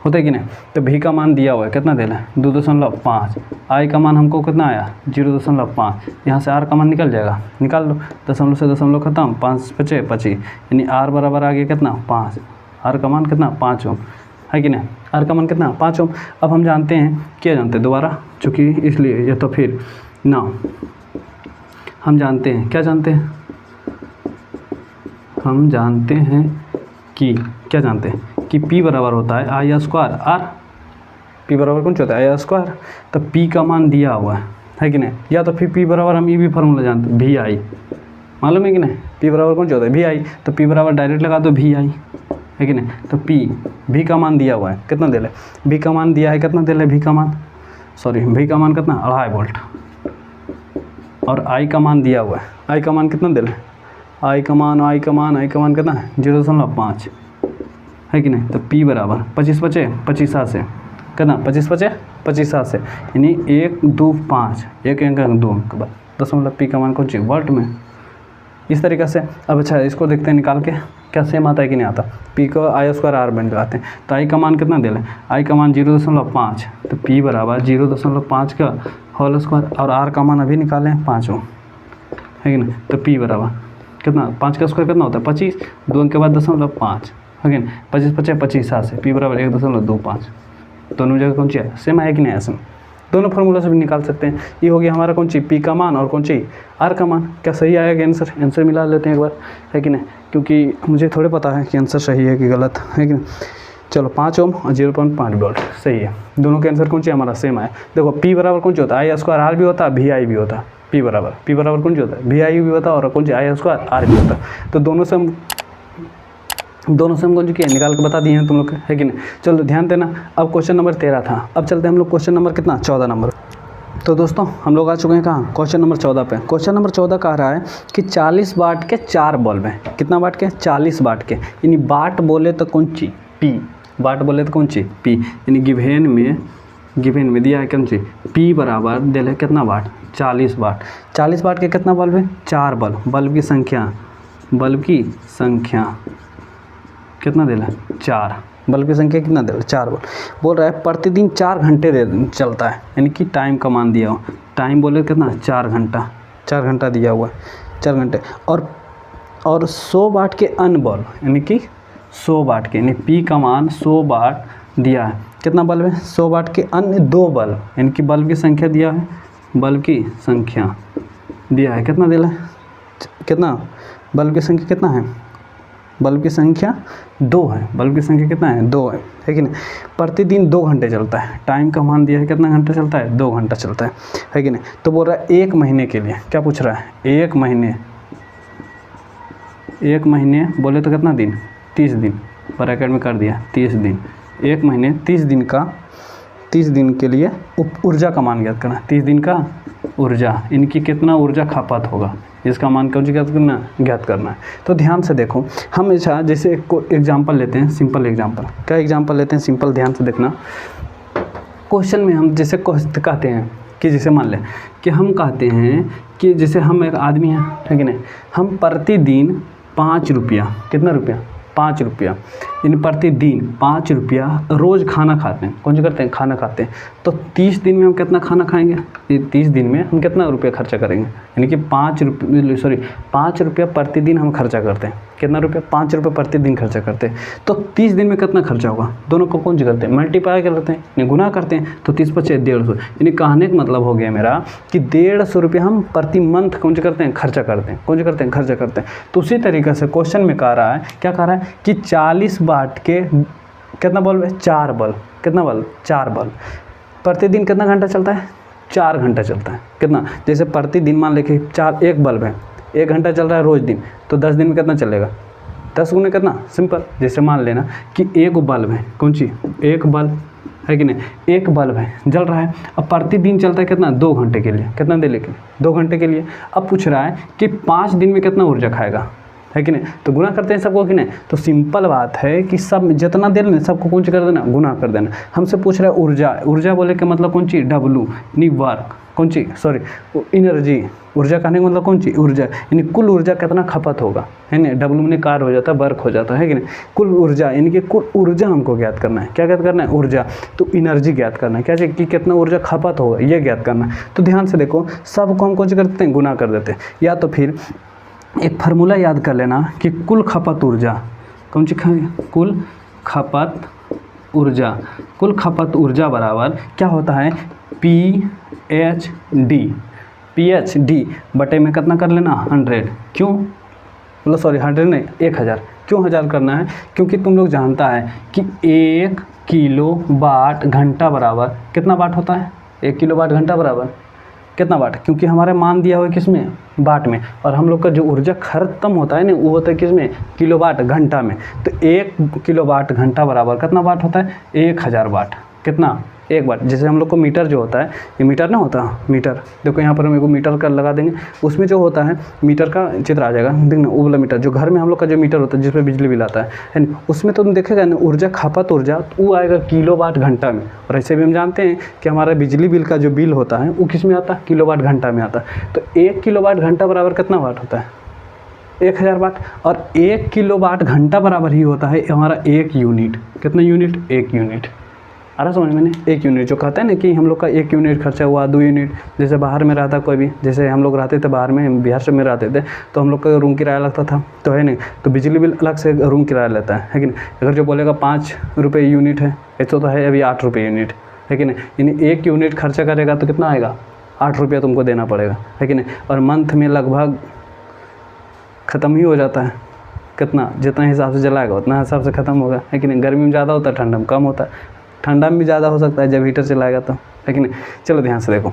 Speaker 1: होता है कि नहीं। तो भी का मान दिया हुआ है कितना देना है, 2.5, आई का मान हमको कितना आया 0.5, यहाँ से आर का मान निकल जाएगा, निकाल लो, दशमलव से दशमलव खत्म, 5×5 यानी आर बराबर आ गया कितना 5, आर का मान कितना 5 ओम, है कि नहीं, आर का मान कितना 5 ओम। अब हम जानते हैं, क्या जानते हैं दोबारा, चूँकि इसलिए ये तो फिर ना हम जानते हैं, क्या जानते हैं, हम जानते हैं कि क्या जानते हैं कि P बराबर होता है I² आर, P बराबर कौन सा होता है I²। तो P का मान दिया हुआ है कि नहीं, या तो फिर P बराबर हम ये भी फार्मूला जानते हैं VI, मालूम है कि नहीं, P बराबर कौन सा होता है VI, तो P बराबर डायरेक्ट लगा दो VI, है कि नहीं। तो V का मान दिया हुआ है कितना दे ले, V का मान दिया है कितना दे ले, V का मान कितना 2.5 वोल्ट, और I का मान दिया हुआ है, I का मान कितना दे ले, I का मान कितना 0.5, है कि नहीं। तो P बराबर 25 से कितना 25 से, यानी 1 2 5 1 2 के बाद दशमलव P का मान कौन सी वोल्ट में, इस तरीक़े से। अब अच्छा इसको देखते हैं निकाल के क्या सेम आता है कि नहीं आता। P को I² आर बन लगाते हैं, तो I का मान कितना दे लें, I का मान 0.5, तो P बराबर 0.5 का होल स्क्वायर, और R का मान अभी निकालें 5 ओम, है कि नहीं। तो P बराबर कितना 5 का स्क्वायर कितना होता है 25, 2 अंक के बाद 0.5, है कि नहीं, 25 से P बराबर 1.25, दोनों जगह कौन सी है सेम है कि नहीं, ऐसे दोनों फार्मूला से भी निकाल सकते हैं। ये हो गया हमारा कौन सी P का मान और कौन सी R का मान। क्या सही आएगा आंसर मिला लेते हैं एक बार, है कि नहीं, क्योंकि मुझे थोड़े पता है कि आंसर सही है कि गलत, है कि नहीं। चलो 5 ओम और 0.5 वोल्ट सही है, दोनों के आंसर कौन सी हमारा सेम है। देखो P बराबर कौन सी होता है I² आर भी होता है, VI भी होता है, P बराबर कौन सी होता है VI भी होता है, और कौन सी I² आर भी होता है। तो दोनों से हम कौन सी किया निकाल के बता दिए हैं तुम लोग, है कि नहीं। चलो ध्यान देना, अब क्वेश्चन नंबर 13 था, अब चलते हैं हम लोग क्वेश्चन नंबर कितना 14 नंबर। तो दोस्तों हम लोग आ चुके हैं कहाँ, क्वेश्चन नंबर 14 पे। क्वेश्चन नंबर 14 कह रहा है कि 40 वाट के 4 बल्ब हैं, कितना वाट के 40 वाट के, यानी वाट बोले तो कौन सी P, वाट बोले तो कौन सी P, यानी गिवेन में दिया है कौन सी P बराबर दे ले कितना वाट 40 वाट। 40 वाट के कितना बल्ब है 4 बल्ब, बल्ब की संख्या कितना दे ले 4, बल्ब की संख्या कितना दे ले 4 बल्ब। बोल रहा है प्रतिदिन 4 घंटे चलता है, यानी कि टाइम का मान दिया हो, टाइम बोले कितना 4 घंटा दिया हुआ है 4 घंटे, और 100 वाट के अन्य बल्ब, यानी कि 100 वाट के, यानी P का मान 100 वाट दिया है, कितना बल्ब है 100 वाट के अन्य 2 बल्ब, यानी कि बल्ब की संख्या दिया है, बल्ब की संख्या दिया है कितना दे ले, कितना बल्ब की संख्या कितना है, बल्ब की संख्या 2 है, बल्ब की संख्या कितना है 2 है कि नहीं। प्रतिदिन 2 घंटे चलता है, टाइम का मान दिया है कितना घंटा चलता है 2 घंटा चलता है कि नहीं। तो बोल रहा है 1 महीने के लिए, क्या पूछ रहा है 1 महीने बोले तो कितना दिन 30 दिन, ब्रैकेट में कर दिया 30 दिन, 1 महीने 30 दिन के लिए ऊर्जा का मान ज्ञात करना, 30 दिन का ऊर्जा, इनकी कितना ऊर्जा खपत होगा, इसका मान कौन सी ज्ञात करना है। तो ध्यान से देखो, हम ऐसा जैसे एग्जांपल लेते हैं, सिंपल एग्जांपल, क्या एग्जांपल लेते हैं सिंपल, ध्यान से देखना। क्वेश्चन में हम जैसे कहते हैं कि जैसे मान लें कि हम कहते हैं कि जैसे हम एक आदमी है कि नहीं, हम प्रतिदिन 5 रुपया, कितना रुपया 5 रुपया, इन प्रतिदिन 5 रुपया रोज़ खाना खाते हैं। कौन सी करते हैं? खाना खाते हैं। तो 30 दिन में हम कितना खाना खाएंगे? ये 30 दिन में हम कितना रुपया खर्चा करेंगे? यानी कि 5 रुपया प्रतिदिन हम खर्चा करते हैं। कितना रुपया? 5 रुपये प्रतिदिन खर्चा करते हैं। तो 30 दिन में कितना खर्चा होगा? दोनों को कौन सी करते हैं? मल्टीप्लाई करते हैं, यानी गुना करते हैं। तो 30 पचे 150, यानी कहने का मतलब हो गया मेरा कि 150 रुपया हम प्रति मंथ कौन सी करते हैं? खर्चा करते हैं। कौन सी करते हैं? खर्चा करते हैं। तो उसी तरीके से क्वेश्चन में कह रहा है, क्या कह रहा है कि 40 वाट के कितना बल्ब है? 4 बल्ब। कितना बल्ब? 4 बल्ब। प्रतिदिन कितना घंटा चलता है? 4 घंटा चलता है। कितना? जैसे प्रतिदिन मान लेके 1 बल्ब है, 1 घंटा चल रहा है रोज दिन, तो 10 दिन में कितना चलेगा? 10 गुने कितना? सिंपल। जैसे मान लेना कि एक बल्ब है, कौन सी? एक बल्ब है कि नहीं? एक बल्ब है, जल रहा है। अब प्रतिदिन चलता है कितना? 2 घंटे के लिए। कितना देर लेके? 2 घंटे के लिए। अब पूछ रहा है कि 5 दिन में कितना ऊर्जा खाएगा, है कि नहीं? तो गुना करते हैं सबको कि नहीं? तो सिंपल बात है कि सब जितना देर में सबको कौन सी कर देना? गुना कर देना। हमसे पूछ रहा है ऊर्जा। ऊर्जा बोले के मतलब कौन सी? W, यानी वर्क। कौन सी? Sorry, energy. ऊर्जा कहने का मतलब कौन सी? ऊर्जा, यानी कुल ऊर्जा कितना खपत होगा, है ना? W में कार हो जाता है, वर्क हो जाता है कि नहीं? कुल ऊर्जा, यानी कि कुल ऊर्जा हमको ज्ञात करना है। क्या ज्ञात करना है? ऊर्जा। तो एनर्जी ज्ञात करना है। क्या चाहिए? कि कितना ऊर्जा खपत होगा, ये ज्ञात करना है। तो ध्यान से देखो, सबको हम कौन सी करते हैं? गुना कर देते हैं। या तो फिर एक फार्मूला याद कर लेना कि कुल खपत ऊर्जा, कौन सी? कुल खपत ऊर्जा। कुल खपत ऊर्जा बराबर क्या होता है? PhD बटे में कितना कर लेना? 100। क्यों? मतलब सॉरी 100 नहीं, 1000। क्यों 1000 करना है? क्योंकि तुम लोग जानता है कि 1 किलो वाट घंटा बराबर कितना वाट होता है? 1 किलो वाट घंटा बराबर कितना वाट? क्योंकि हमारे मान दिया हुआ है किसमें? वाट में। और हम लोग का जो ऊर्जा खत्म होता है ना, वो होता है किसमें? किलो वाट घंटा में। तो 1 किलो वाट घंटा बराबर कितना वाट होता है? 1000 वाट। कितना? 1 वाट। जैसे हम लोग को मीटर जो होता है, ये मीटर ना होता, मीटर देखो यहाँ पर हम एक मीटर का लगा देंगे, उसमें जो होता है मीटर का चित्र आ जाएगा, देखना वो वाला मीटर जो घर में हम लोग का जो मीटर होता है जिसमें बिजली बिल आता है ना, उसमें तो तुम देखेगा ना ऊर्जा खपत ऊर्जा, तो वो आएगा किलो वाट घंटा में। और ऐसे भी हम जानते हैं कि हमारा बिजली बिल का जो बिल होता है वो किस में आता है? किलो वाट घंटा में आता है। तो 1 किलो वाट घंटा बराबर कितना वाट होता है? 1000 वाट। और 1 किलो वाट घंटा बराबर ही होता है हमारा 1 यूनिट। कितना यूनिट? 1 यूनिट। आ रहा समझ में? 1 यूनिट जो कहते हैं ना कि हम लोग का 1 यूनिट खर्चा हुआ, 2 यूनिट। जैसे बाहर में रहता कोई भी, जैसे हम लोग रहते थे बाहर में, बिहार से में रहते थे, तो हम लोग का रूम किराया लगता था, तो है नहीं, तो बिजली बिल अलग से रूम किराया लेता है कि नहीं? अगर जो बोलेगा 5 रुपये यूनिट है, ऐसा तो है अभी 8 रुपये यूनिट, है कि नहीं? यानी 1 यूनिट खर्चा करेगा तो कितना आएगा? 8 रुपया तुमको देना पड़ेगा, है कि नहीं? और मंथ में लगभग ख़त्म ही हो जाता है। कितना? जितना हिसाब से जलाएगा उतना हिसाब से ख़त्म होगा, है कि नहीं? गर्मी में ज़्यादा होता है, ठंडा में कम होता है। ठंडा में भी ज़्यादा हो सकता है जब हीटर चलाएगा तो, है कि नहीं? चलो ध्यान से देखो,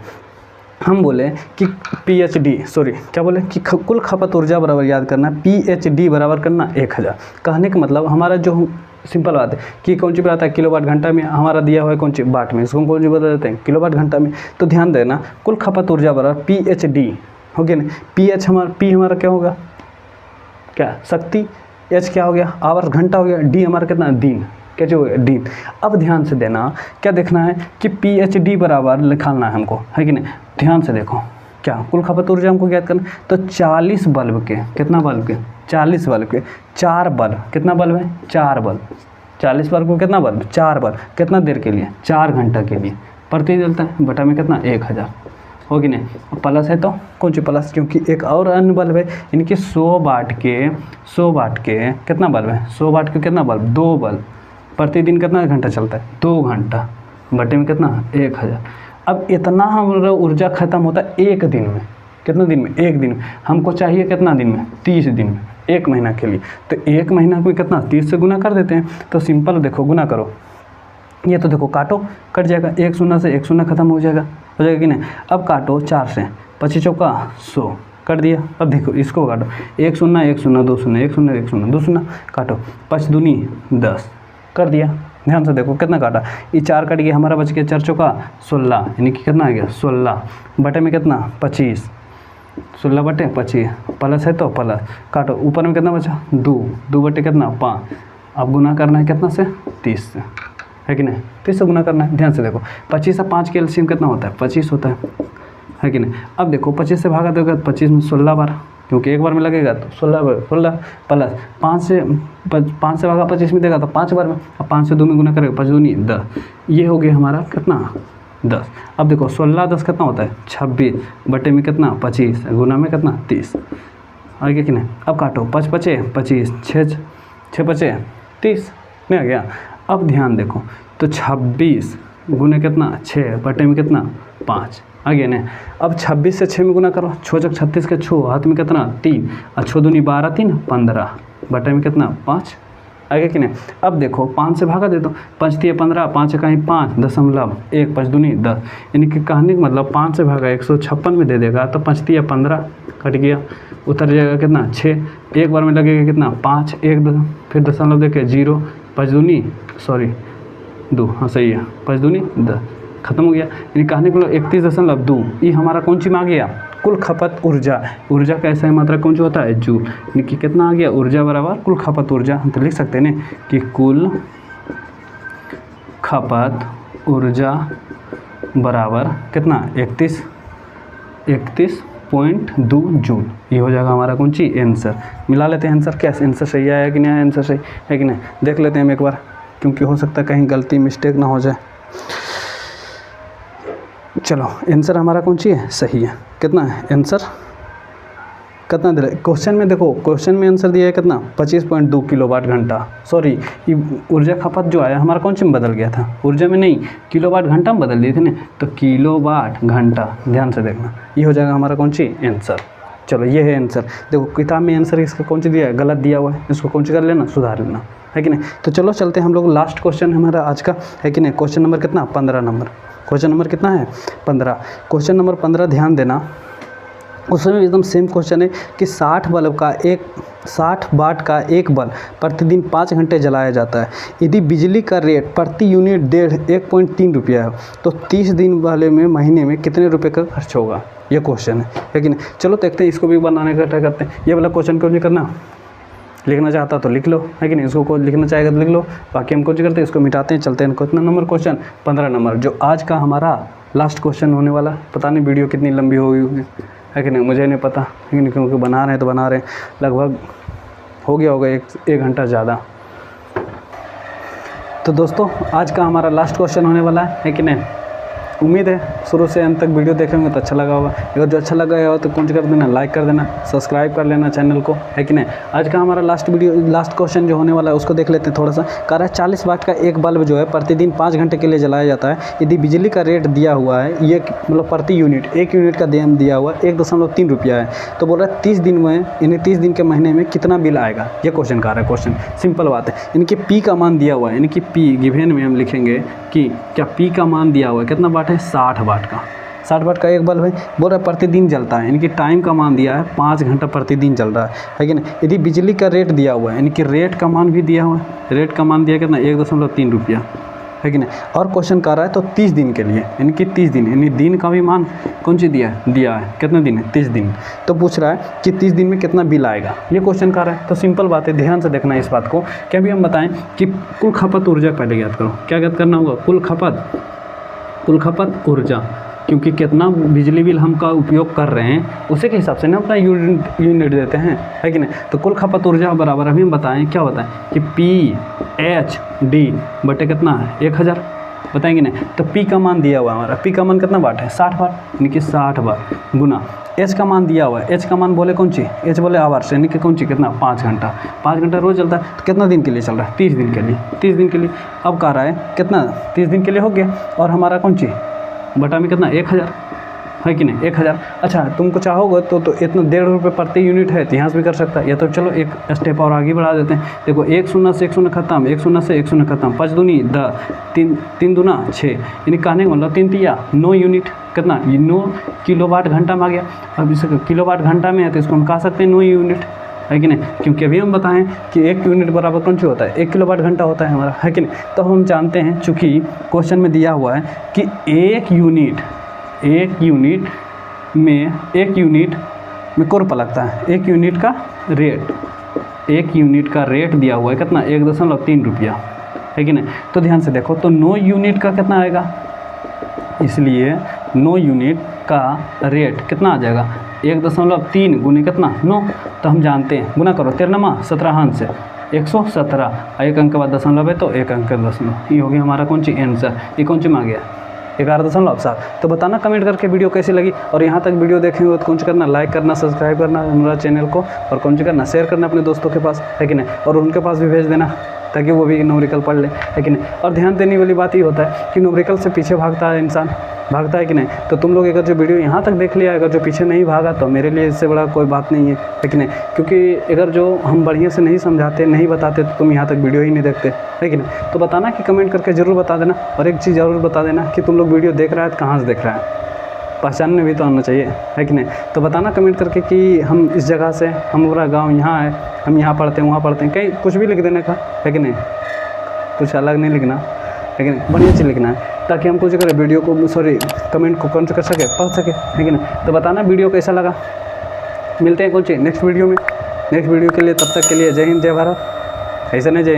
Speaker 1: हम बोले कि क्या बोले कि कुल खपत ऊर्जा बराबर याद करना, PhD बराबर करना 1000। कहने का मतलब हमारा जो सिंपल बात है कि कौन सी बात है? किलो वाट घंटा में, हमारा दिया हुआ है कौन सी? वाट में, इसको हम कौन सी बता देते हैं? किलो वाट घंटा में। तो ध्यान देना, कुल खपत ऊर्जा बराबर PhD हो गया ना? P हमारा क्या होगा? क्या? शक्ति। H क्या हो गया? आवर्स, घंटा हो गया। D हमारा कितना? दिन। कैसे हो गया? दिन। अब ध्यान से देना, क्या देखना है कि PhD बराबर लिखाना है हमको, है कि नहीं? ध्यान से देखो, क्या कुल खपत ऊर्जा हमको ज्ञात करना, तो 40 बल्ब के, कितना बल्ब के? 40 बल्ब के 4 बल्ब। कितना बल्ब है? 4 बल्ब। 40 बल्ब को कितना बल्ब? 4 बल्ब। कितना देर के लिए? 4 घंटा के लिए। प्रति जलता है, बटा में कितना? 1000, हो कि नहीं? प्लस है तो कौन सी प्लस? क्योंकि एक और अन्य बल्ब है, इनके 100 वाट के कितना बल्ब है? 100 वाट के कितना बल्ब? 2 बल्ब। प्रतिदिन कितना घंटा चलता है? 2 घंटा। बटे में कितना? 1000। अब इतना हमारा ऊर्जा खत्म होता है 1 दिन में। कितना दिन में? 1 दिन में। हमको चाहिए कितना दिन में? 30 दिन में, 1 महीना के लिए। तो 1 महीना में कितना? 30 से गुना कर देते हैं। तो सिंपल देखो, गुना करो, ये तो देखो काटो, कट जाएगा। 1 शून्य से 1 शून्य खत्म हो जाएगा कि नहीं? अब काटो 4 से, 25 चौका 100, कर दिया। अब देखो इसको काटो, 1 शून्य 1 शून्य 2 शून्य 1 शून्य 1 शून्य 2 शून्य, काटो 5 दूनी 10, कर दिया। ध्यान से देखो कितना काटा, ये 4 कट गया, हमारा बच गया 4 चौका 16, यानी कि कितना आ गया? 16 बटे में कितना? 25, 16 बटे 25, प्लस है तो प्लस, काटो, ऊपर में कितना बचा? 2 बटे कितना? 5। अब गुना करना है कितना से? 30 से, है कि नहीं? 30 से गुना करना है। ध्यान से देखो, 25 से 5 के एलसीएम कितना होता है? 25 होता है कि नहीं? अब देखो 25 से भागा दोगे 25 में 16 बार, क्योंकि एक बार में लगेगा तो 16 प्लस 5 से भागा 25 में देगा तो 5 बार में, अब 5 से 2 में गुना करेगा, 5 दूनी 10, ये हो गया हमारा कितना 10। अब देखो 16 10 कितना होता है 26 बटे में कितना 25 गुना में कितना 30, आगे कि नहीं। अब काटो 5 पचे 25 6 पचे 30 नहीं आ गया। अब ध्यान देखो तो 26 गुने कितना 6 बटे में कितना 5 आ गया ना। अब 26 से 6 में गुना करो, 6 जग 36 के 6 हाथ में कितना 3 और 6 दूनी 12 3 15 बटे में कितना 5 आगे कि नहीं। अब देखो 5 से भागा दे दो, 5 3 15 5 कहीं 5.1 5 दूनी 10, यानी कि कहने का मतलब 5 से भागा 156 में दे देगा तो 5 3 15 कट गया, उतर जाएगा कितना 6, एक बार में लगेगा कितना 5 1 फिर दशमलव देके 0 5 दूनी 2 हाँ सही है 5 दूनी 10 खत्म हो गया। यानी कहने को 31.2 ये हमारा कौन सी में आ गया कुल खपत ऊर्जा। ऊर्जा का ऐसा मात्रा कौन सा होता है जूल, यानी कि कितना आ गया ऊर्जा बराबर कुल खपत ऊर्जा। हम तो लिख सकते हैं ना कि कुल खपत ऊर्जा बराबर कितना 31.2 जूल। ये हो जाएगा हमारा कौन सी आंसर। मिला लेते हैं आंसर, क्या आंसर सही आया कि नहीं आया, आंसर सही है कि नहीं देख लेते हैं हम एक बार, क्योंकि हो सकता है कहीं गलती मिस्टेक ना हो जाए। चलो आंसर हमारा कौन सी है सही है, कितना है आंसर कितना दे रहा है क्वेश्चन में। देखो क्वेश्चन में आंसर दिया है कितना 25.2 किलोवाट घंटा। सॉरी ये ऊर्जा खपत जो आया हमारा कौन सी में बदल गया था, ऊर्जा में नहीं किलोवाट घंटा में बदल दिए थे ना, तो किलोवाट घंटा ध्यान से देखना, ये हो जाएगा हमारा कौन सी आंसर। चलो ये है आंसर। देखो किताब में आंसर इसका कौन सी दिया है गलत दिया हुआ है, इसको कौन सी कर लेना सुधार लेना है कि नहीं। तो चलो चलते हैं हम लोग लास्ट क्वेश्चन हमारा आज का है कि नहीं, क्वेश्चन नंबर कितना 15 नंबर। क्वेश्चन नंबर कितना है 15। क्वेश्चन नंबर 15 ध्यान देना, उसमें एकदम सेम क्वेश्चन है कि 60 वाट का एक बल्ब प्रतिदिन 5 घंटे जलाया जाता है। यदि बिजली का रेट प्रति यूनिट 1.3 रुपया है तो 30 दिन वाले में महीने में कितने रुपए का खर्च होगा, ये क्वेश्चन है कि नहीं। चलो देखते हैं इसको भी बनाने का ट्राई करते हैं। ये वाला क्वेश्चन क्यों नहीं करना, लिखना चाहता तो लिख लो है कि नहीं, इसको कोई लिखना चाहेगा तो लिख लो, बाकी हम कुछ करते हैं इसको मिटाते हैं। चलते हैं कितना नंबर क्वेश्चन 15 नंबर, जो आज का हमारा लास्ट क्वेश्चन होने वाला। पता नहीं वीडियो कितनी लंबी हो गई होगी है कि नहीं, मुझे नहीं पता है कि नहीं, क्योंकि बना रहे हैं तो बना रहे हैं, लगभग हो गया होगा एक घंटा ज़्यादा। तो दोस्तों आज का हमारा लास्ट क्वेश्चन होने वाला है कि नहीं। उम्मीद है शुरू से अंत तक वीडियो देख होंगे तो अच्छा लगा होगा। अगर जो अच्छा लगा हो तो कौन कर देना लाइक कर देना, सब्सक्राइब कर लेना चैनल को है कि नहीं। आज का हमारा लास्ट क्वेश्चन जो होने वाला है उसको देख लेते हैं थोड़ा सा। कह रहा है 40 वाट का एक बल्ब जो है प्रतिदिन 5 घंटे के लिए जलाया जाता है। यदि बिजली का रेट दिया हुआ है ये मतलब प्रति यूनिट 1 यूनिट का दाम दिया हुआ 1.3 रुपया है, तो बोल रहा है 30 दिन में यानी 30 दिन के महीने में कितना बिल आएगा, ये क्वेश्चन कह रहा है। क्वेश्चन सिंपल बात है, यानी कि पी का मान दिया हुआ है, यानी कि पी गिवन में हम लिखेंगे कि क्या पी का मान दिया हुआ है कितना वाट है 60 वाट का। 60 वाट का एक बल्ब है, बोल रहा है प्रतिदिन जलता है, यानी कि टाइम का मान दिया है 5 घंटा प्रतिदिन जल रहा है कि नहीं। यदि बिजली का रेट दिया हुआ है, यानी कि रेट का मान भी दिया हुआ है, रेट का मान दिया कितना 1.3 रुपया है कि नहीं। और क्वेश्चन कर रहा है तो 30 दिन के लिए, यानी कि 30 दिन, यानी दिन का भी मान कौन सी दिया है कितने दिन है 30 दिन। तो पूछ रहा है कि 30 दिन में कितना बिल आएगा, ये क्वेश्चन कर रहा है। तो सिंपल बात है, ध्यान से देखना है इस बात को। क्या भी हम बताएं कि कुल खपत ऊर्जा पहले याद करो, क्या याद करना होगा कुल खपत ऊर्जा, क्योंकि कितना बिजली बिल हम का उपयोग कर रहे हैं उसी के हिसाब से ना अपना यूनिट देते हैं है कि नहीं। तो कुल खपत ऊर्जा बराबर अभी हम बताएं क्या बताएं कि PHD बटे कितना है 1000 बताएंगे ना। तो P का मान दिया हुआ है हमारा, P का मान कितना वाट है 60 वाट, यानी कि 60 वाट गुना H का मान दिया हुआ है, H का मान बोले कौन सी H बोले आवर्स, यानी कि कौन सी कितना 5 घंटा। 5 घंटा रोज चलता है तो कितना दिन के लिए चल रहा है 30 दिन के लिए, 30 दिन के लिए। अब कह रहा है कितना 30 दिन के लिए हो गया, और हमारा कौन सी बटा में कितना 1000 है कि नहीं 1000। अच्छा तुमको चाहोगे तो इतना 1.5 रुपये प्रति यूनिट है तो यहाँ से भी कर सकता है, या तो चलो एक स्टेप और आगे बढ़ा देते हैं। देखो 1 शून्य से 1 शून्य खत्म, 1 शून्य से 1 शून्य खत्म, 5 दूनी 10, 3 दूना 6, यानी कहने का मतलब 3 तिया 9 यूनिट कितना 9 किलोवाट घंटा में आ गया। अब इसे किलोवाट घंटा में है तो इसको हम कह सकते हैं 9 यूनिट है कि नहीं, क्योंकि अभी हम बताएं कि 1 यूनिट बराबर कौन सी होता है 1 किलोवाट घंटा होता है हमारा है कि नहीं। तो हम जानते हैं चूँकि क्वेश्चन में दिया हुआ है कि 1 यूनिट में कुल लगता है 1 यूनिट का रेट दिया हुआ है कितना 1.3 रुपया है कि नहीं। तो ध्यान से देखो तो 9 यूनिट का कितना आएगा, इसलिए 9 यूनिट का रेट कितना आ जाएगा 1.3 गुने कितना 9, तो हम जानते हैं गुना करो 13 17 से 117, एक अंक के बाद दशमलव है तो एक अंक का दशमलव, ये हो गया हमारा कौन सी आंसर। ये कौन सी में आ गया 11.7। तो बताना कमेंट करके वीडियो कैसी लगी, और यहाँ तक वीडियो देखेंगे तो कौन सी करना, लाइक करना, सब्सक्राइब करना हमारा चैनल को, और कौन सी करना, शेयर करना अपने दोस्तों के पास, है कि नहीं, और उनके पास भी भेज देना ताकि वो भी न्यूमेरिकल पढ़ ले, है कि नहीं। और ध्यान देने वाली बात ये होता है कि न्यूमेरिकल से पीछे भागता है इंसान, भागता है कि नहीं। तो तुम लोग अगर जो वीडियो यहाँ तक देख लिया, अगर जो पीछे नहीं भागा तो मेरे लिए इससे बड़ा कोई बात नहीं है कि नहीं, क्योंकि अगर जो हम बढ़िया से नहीं समझाते, नहीं बताते, तो तुम यहाँ तक वीडियो ही नहीं देखते, है कि नहीं। तो बताना कि कमेंट करके ज़रूर बता देना, और एक चीज़ ज़रूर बता देना कि तुम लोग वीडियो देख रहा है तो कहाँ से देख रहा है, पहचानने भी तो आना चाहिए, है कि नहीं। तो बताना कमेंट करके कि हम इस जगह से, हमारा गाँव यहाँ है, हम यहाँ पढ़ते हैं, वहाँ पढ़ते हैं, कहीं कुछ भी लिख देने का, है कि नहीं, कुछ अलग नहीं लिखना, लेकिन बढ़िया चीज़ लिखना है, ताकि हम कुछ करें वीडियो को, सॉरी कमेंट को कौन सा कर सके, पढ़ सके, है कि नहीं। तो बताना वीडियो कैसा लगा, मिलते हैं कौन सी नेक्स्ट वीडियो में। नेक्स्ट वीडियो के लिए तब तक के लिए जय हिंद जय भारत, ऐसा नहीं जय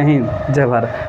Speaker 1: हिंद जय भारत।